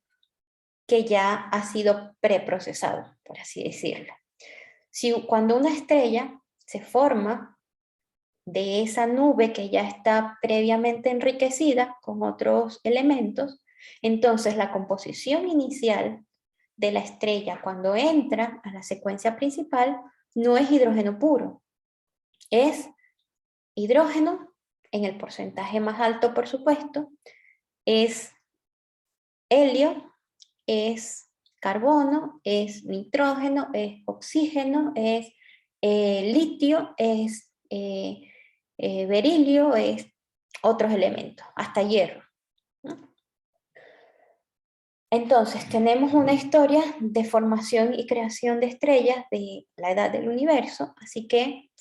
que ya ha sido preprocesado, por así decirlo. Cuando una estrella se forma de esa nube que ya está previamente enriquecida con otros elementos, entonces la composición inicial de la estrella cuando entra a la secuencia principal no es hidrógeno puro, es hidrógeno en el porcentaje más alto, por supuesto, es helio, es carbono, es nitrógeno, es oxígeno, es litio, es berilio, es otros elementos, hasta hierro. ¿No? Entonces, tenemos una historia de formación y creación de estrellas de la edad del universo, así que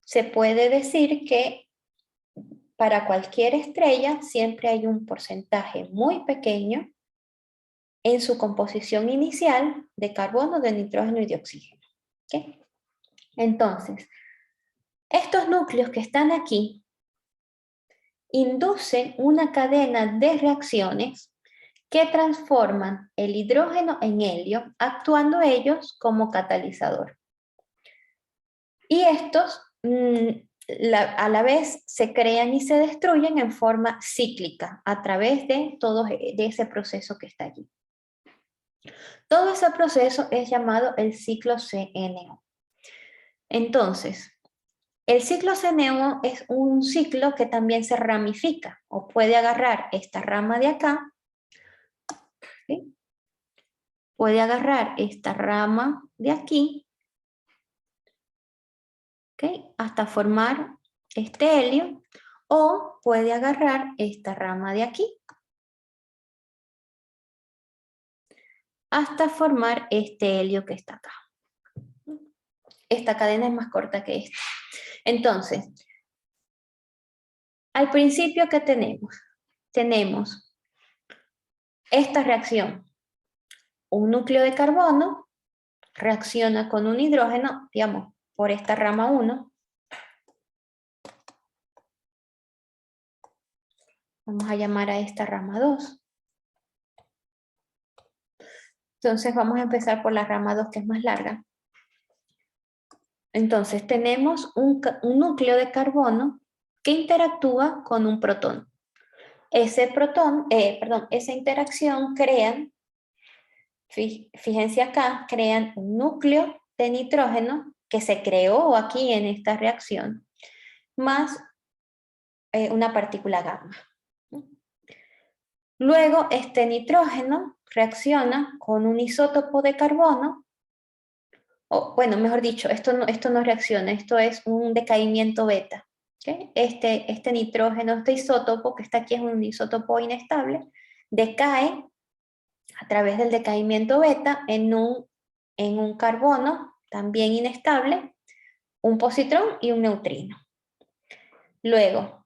se puede decir que para cualquier estrella siempre hay un porcentaje muy pequeño en su composición inicial de carbono, de nitrógeno y de oxígeno. ¿Okay? Entonces, estos núcleos que están aquí inducen una cadena de reacciones que transforman el hidrógeno en helio, actuando ellos como catalizador. Y estos a la vez se crean y se destruyen en forma cíclica a través de ese proceso que está allí. Todo ese proceso es llamado el ciclo CNO. Entonces, el ciclo CNO es un ciclo que también se ramifica o puede agarrar esta rama de acá, ¿sí? Puede agarrar esta rama de aquí, ¿okay? Hasta formar este helio, o puede agarrar esta rama de aquí hasta formar este helio que está acá. Esta cadena es más corta que esta. Entonces, al principio, ¿qué tenemos? Tenemos esta reacción. Un núcleo de carbono reacciona con un hidrógeno, digamos, por esta rama 1. Vamos a llamar a esta rama 2. Entonces vamos a empezar por la rama 2, que es más larga. Entonces tenemos un núcleo de carbono que interactúa con un protón. Esa interacción crean, fíjense acá, crean un núcleo de nitrógeno que se creó aquí en esta reacción, más una partícula gamma. Luego este nitrógeno reacciona con un isótopo de carbono, o bueno, mejor dicho, esto no reacciona, esto es un decaimiento beta. ¿Okay? Este nitrógeno, este isótopo que está aquí es un isótopo inestable, decae a través del decaimiento beta en un carbono también inestable, un positrón y un neutrino. Luego,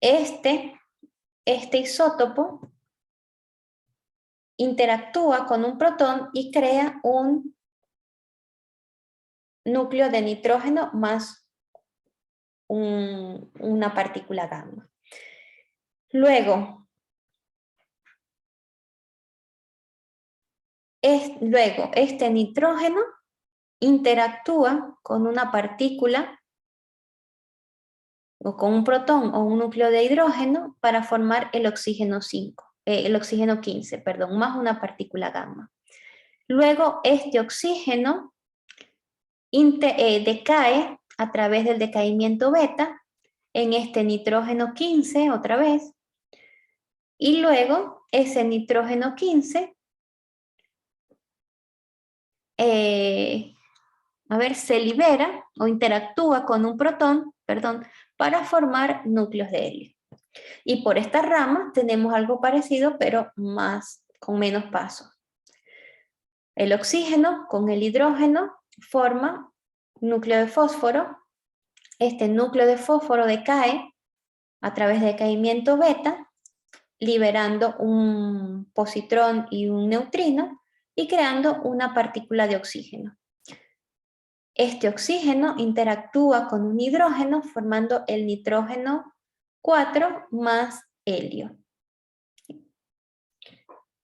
este isótopo interactúa con un protón y crea un núcleo de nitrógeno más una partícula gamma. Luego, este nitrógeno interactúa con una partícula o con un protón o un núcleo de hidrógeno para formar el oxígeno 15, más una partícula gamma. Luego, este oxígeno decae a través del decaimiento beta en este nitrógeno 15 otra vez, y luego ese nitrógeno 15 se libera o interactúa con un protón, para formar núcleos de helio. Y por esta rama tenemos algo parecido, pero con menos pasos. El oxígeno con el hidrógeno forma núcleo de fósforo. Este núcleo de fósforo decae a través de decaimiento beta, liberando un positrón y un neutrino y creando una partícula de oxígeno. Este oxígeno interactúa con un hidrógeno formando el nitrógeno 4 más helio.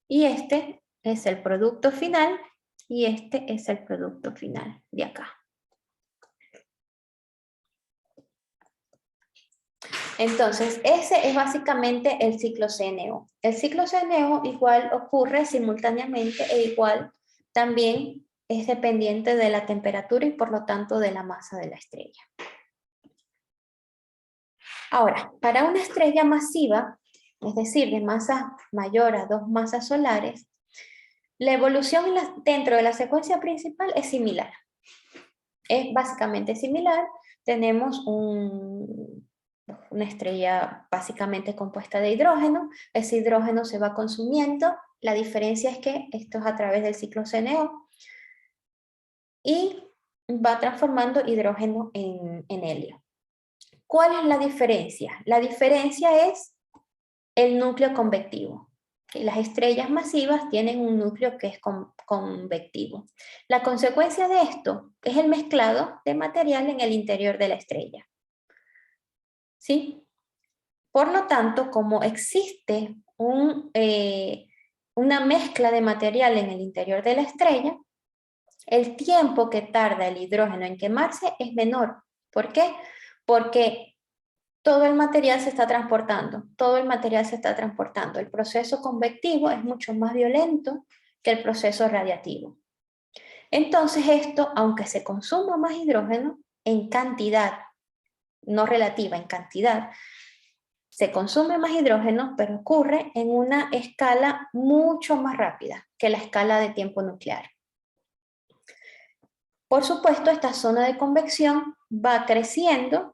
Y este es el producto final y este es el producto final de acá. Entonces, ese es básicamente el ciclo CNO. El ciclo CNO igual ocurre simultáneamente e igual también es dependiente de la temperatura y por lo tanto de la masa de la estrella. Ahora, para una estrella masiva, es decir, de masa mayor a 2 masas solares, la evolución dentro de la secuencia principal es similar. Es básicamente similar. Tenemos una estrella básicamente compuesta de hidrógeno. Ese hidrógeno se va consumiendo. La diferencia es que esto es a través del ciclo CNO y va transformando hidrógeno en helio. ¿Cuál es la diferencia? La diferencia es el núcleo convectivo. que las estrellas masivas tienen un núcleo que es convectivo. La consecuencia de esto es el mezclado de material en el interior de la estrella. ¿Sí? Por lo tanto, como existe una mezcla de material en el interior de la estrella, el tiempo que tarda el hidrógeno en quemarse es menor. ¿Por qué? Porque todo el material se está transportando, todo el material se está transportando. El proceso convectivo es mucho más violento que el proceso radiativo. Entonces esto, aunque se consuma más hidrógeno, en cantidad, no relativa, en cantidad, se consume más hidrógeno, pero ocurre en una escala mucho más rápida que la escala de tiempo nuclear. Por supuesto, esta zona de convección va creciendo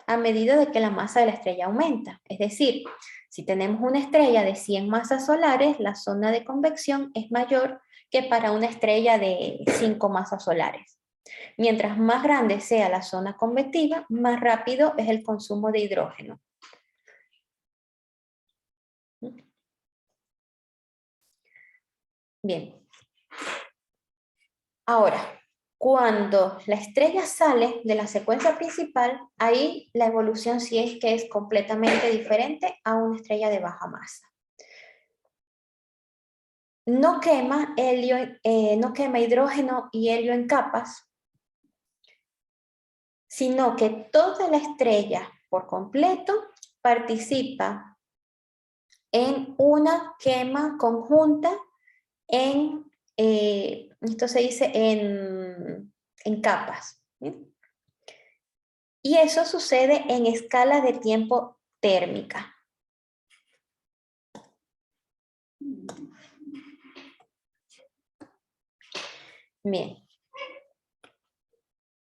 a medida de que la masa de la estrella aumenta. Es decir, si tenemos una estrella de 100 masas solares, la zona de convección es mayor que para una estrella de 5 masas solares. Mientras más grande sea la zona convectiva, más rápido es el consumo de hidrógeno. Bien. Ahora, cuando la estrella sale de la secuencia principal, ahí la evolución sí es que es completamente diferente a una estrella de baja masa. No quema hidrógeno y helio en capas, sino que toda la estrella por completo participa en una quema conjunta esto se dice en capas. ¿Sí? Y eso sucede en escala de tiempo térmica. Bien.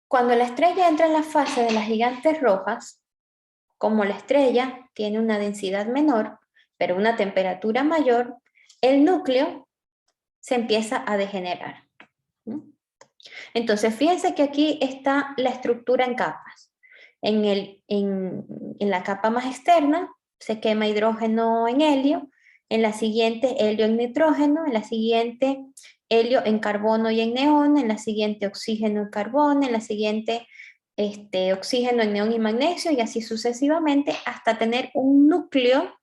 Cuando la estrella entra en la fase de las gigantes rojas, como la estrella tiene una densidad menor, pero una temperatura mayor, el núcleo se empieza a degenerar. Entonces, fíjense que aquí está la estructura en capas. En la capa más externa se quema hidrógeno en helio, en la siguiente helio en nitrógeno, en la siguiente helio en carbono y en neón, en la siguiente oxígeno en carbono, en la siguiente oxígeno en neón y magnesio, y así sucesivamente hasta tener un núcleo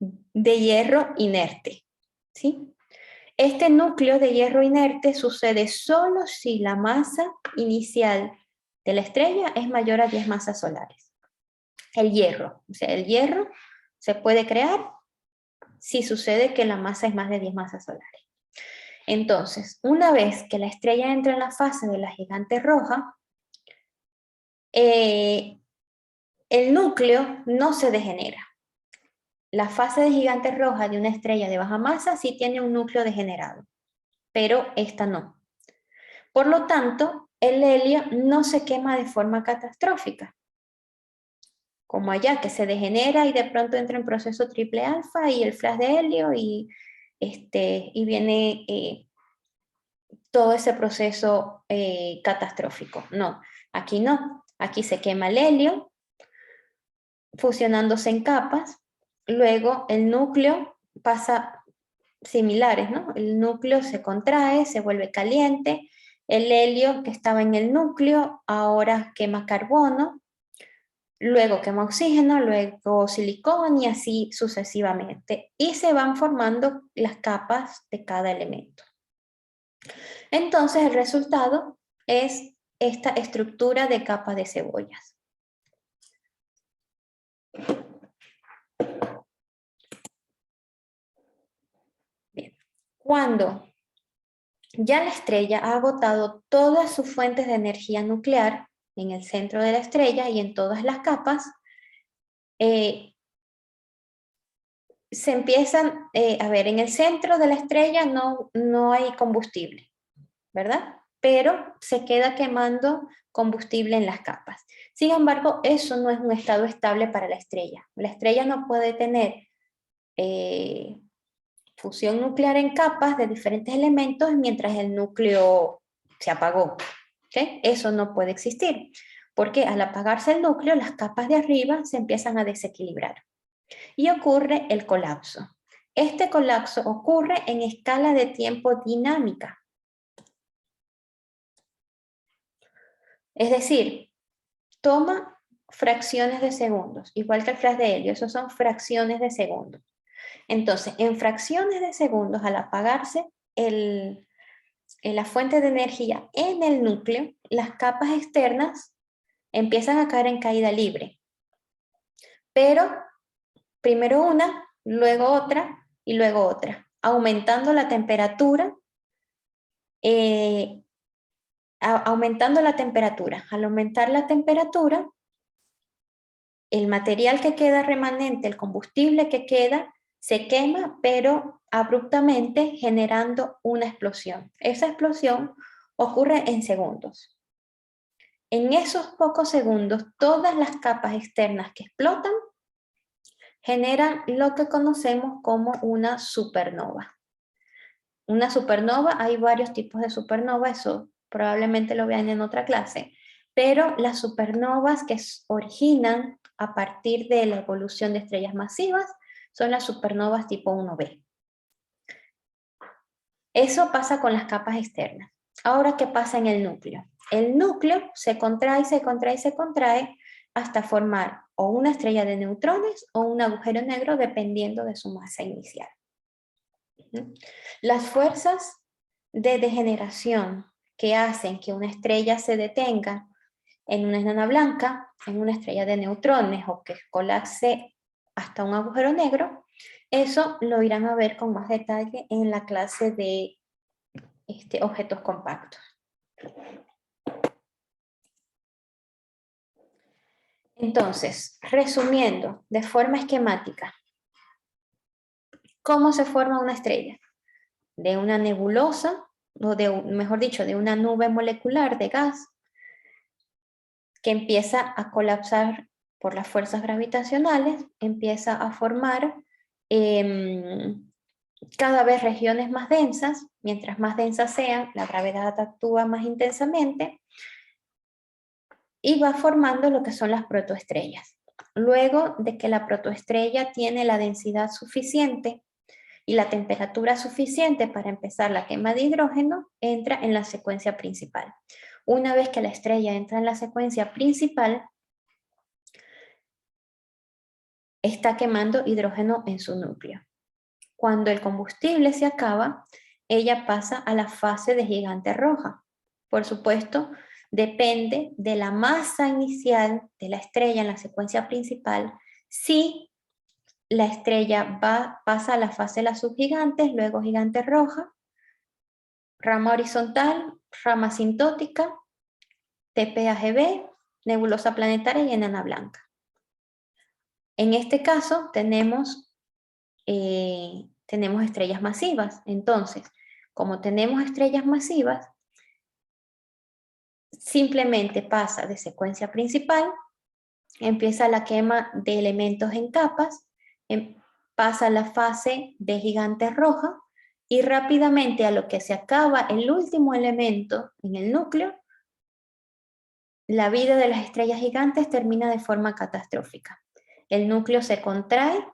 de hierro inerte. ¿Sí? Este núcleo de hierro inerte sucede solo si la masa inicial de la estrella es mayor a 10 masas solares. El hierro se puede crear si sucede que la masa es más de 10 masas solares. Entonces, una vez que la estrella entra en la fase de la gigante roja, el núcleo no se degenera. La fase de gigante roja de una estrella de baja masa sí tiene un núcleo degenerado, pero esta no. Por lo tanto, el helio no se quema de forma catastrófica, como allá, que se degenera y de pronto entra en proceso triple alfa y el flash de helio y viene todo ese proceso catastrófico. No, aquí no. Aquí se quema el helio, fusionándose en capas. Luego el núcleo pasa similares, ¿no? El núcleo se contrae, se vuelve caliente. El helio que estaba en el núcleo ahora quema carbono, luego quema oxígeno, luego silicón y así sucesivamente. Y se van formando las capas de cada elemento. Entonces el resultado es esta estructura de capa de cebollas. Bien. Cuando ya la estrella ha agotado todas sus fuentes de energía nuclear en el centro de la estrella y en todas las capas, se empiezan, en el centro de la estrella no hay combustible, ¿verdad? Pero se queda quemando combustible en las capas. Sin embargo, eso no es un estado estable para la estrella. La estrella no puede tener fusión nuclear en capas de diferentes elementos mientras el núcleo se apagó. ¿Okay? Eso no puede existir, porque al apagarse el núcleo, las capas de arriba se empiezan a desequilibrar y ocurre el colapso. Este colapso ocurre en escala de tiempo dinámica. Es decir, toma fracciones de segundos, igual que el flash de helio, esos son fracciones de segundos. Entonces, en fracciones de segundos, al apagarse la fuente de energía en el núcleo, las capas externas empiezan a caer en caída libre. Pero primero una, luego otra y luego otra, aumentando la temperatura. Aumentando la temperatura. Al aumentar la temperatura, el material que queda remanente, el combustible que queda, se quema, pero abruptamente generando una explosión. Esa explosión ocurre en segundos. En esos pocos segundos, todas las capas externas que explotan generan lo que conocemos como una supernova. Una supernova, hay varios tipos de supernova, eso probablemente lo vean en otra clase, pero las supernovas que originan a partir de la evolución de estrellas masivas son las supernovas tipo 1b. Eso pasa con las capas externas. Ahora, ¿qué pasa en el núcleo? El núcleo se contrae, se contrae, se contrae hasta formar o una estrella de neutrones o un agujero negro dependiendo de su masa inicial. Las fuerzas de degeneración que hacen que una estrella se detenga en una enana blanca, en una estrella de neutrones o que colapse hasta un agujero negro, eso lo irán a ver con más detalle en la clase de objetos compactos. Entonces, resumiendo de forma esquemática, ¿cómo se forma una estrella? De una nebulosa, o mejor dicho, de una nube molecular de gas que empieza a colapsar por las fuerzas gravitacionales, empieza a formar cada vez regiones más densas. Mientras más densas sean, la gravedad actúa más intensamente y va formando lo que son las protoestrellas. Luego de que la protoestrella tiene la densidad suficiente y la temperatura suficiente para empezar la quema de hidrógeno, entra en la secuencia principal. Una vez que la estrella entra en la secuencia principal, está quemando hidrógeno en su núcleo. Cuando el combustible se acaba, ella pasa a la fase de gigante roja. Por supuesto, depende de la masa inicial de la estrella en la secuencia principal. Si la estrella pasa a la fase de las subgigantes, luego gigante roja, rama horizontal, rama asintótica, TPAGB, nebulosa planetaria y enana blanca. En este caso tenemos estrellas masivas. Entonces, como tenemos estrellas masivas, simplemente pasa de secuencia principal, empieza la quema de elementos en capas, pasa a la fase de gigante roja y rápidamente a lo que se acaba el último elemento en el núcleo, la vida de las estrellas gigantes termina de forma catastrófica. El núcleo se contrae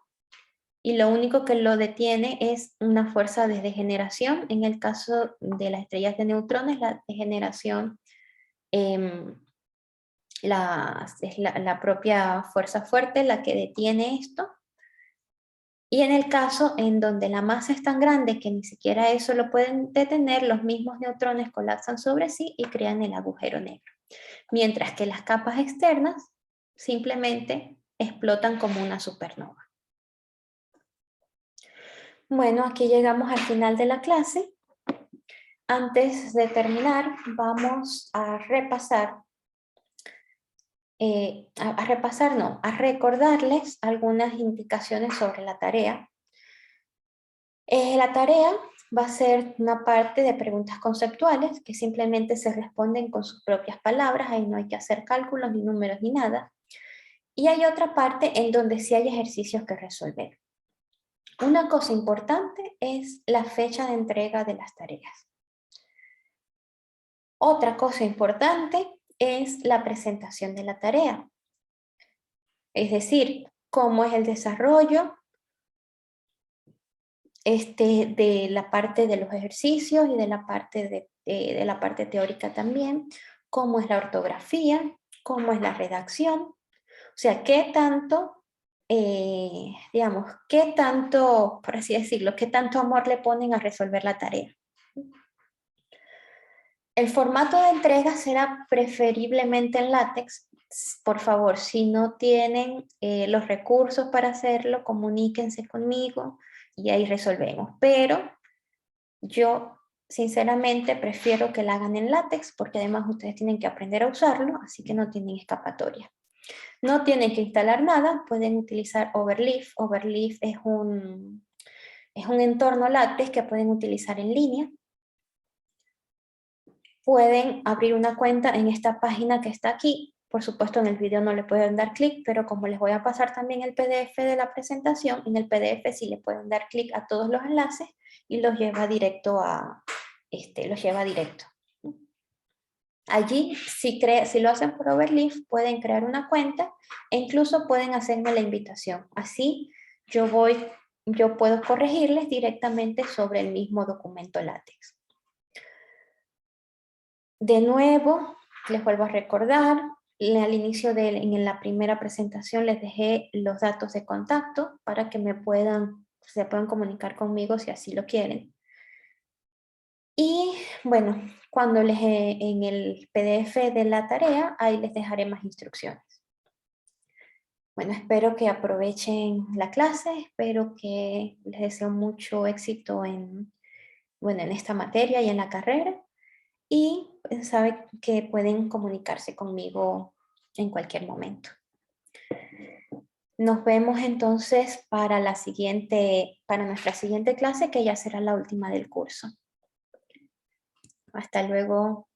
y lo único que lo detiene es una fuerza de degeneración. En el caso de las estrellas de neutrones, la degeneración es la propia fuerza fuerte la que detiene esto. Y en el caso en donde la masa es tan grande que ni siquiera eso lo pueden detener, los mismos neutrones colapsan sobre sí y crean el agujero negro. Mientras que las capas externas simplemente explotan como una supernova. Bueno, aquí llegamos al final de la clase. Antes de terminar, vamos a repasar, a recordarles algunas indicaciones sobre la tarea. La tarea va a ser una parte de preguntas conceptuales que simplemente se responden con sus propias palabras, ahí no hay que hacer cálculos, ni números, ni nada. Y hay otra parte en donde sí hay ejercicios que resolver. Una cosa importante es la fecha de entrega de las tareas. Otra cosa importante es la presentación de la tarea. Es decir, cómo es el desarrollo, de la parte de los ejercicios y de la parte teórica también, cómo es la ortografía, cómo es la redacción, o sea, qué tanto, digamos, qué tanto, por así decirlo, qué tanto amor le ponen a resolver la tarea. El formato de entrega será preferiblemente en látex. Por favor, si no tienen los recursos para hacerlo, comuníquense conmigo y ahí resolvemos. Pero yo, sinceramente, prefiero que la hagan en látex porque además ustedes tienen que aprender a usarlo, así que no tienen escapatoria. No tienen que instalar nada, pueden utilizar Overleaf. Overleaf es un entorno látex que pueden utilizar en línea. Pueden abrir una cuenta en esta página que está aquí. Por supuesto, en el video no le pueden dar clic, pero como les voy a pasar también el PDF de la presentación, en el PDF sí le pueden dar clic a todos los enlaces y los lleva directo a, los lleva directo. Allí, si lo hacen por Overleaf, pueden crear una cuenta e incluso pueden hacerme la invitación. Así yo puedo corregirles directamente sobre el mismo documento látex. De nuevo, les vuelvo a recordar, al inicio en la primera presentación les dejé los datos de contacto para que se puedan comunicar conmigo si así lo quieren. Y bueno, en el PDF de la tarea, ahí les dejaré más instrucciones. Bueno, espero que aprovechen la clase, espero que les deseo mucho éxito en esta materia y en la carrera. Y saben que pueden comunicarse conmigo en cualquier momento. Nos vemos entonces para nuestra siguiente clase, que ya será la última del curso. Hasta luego.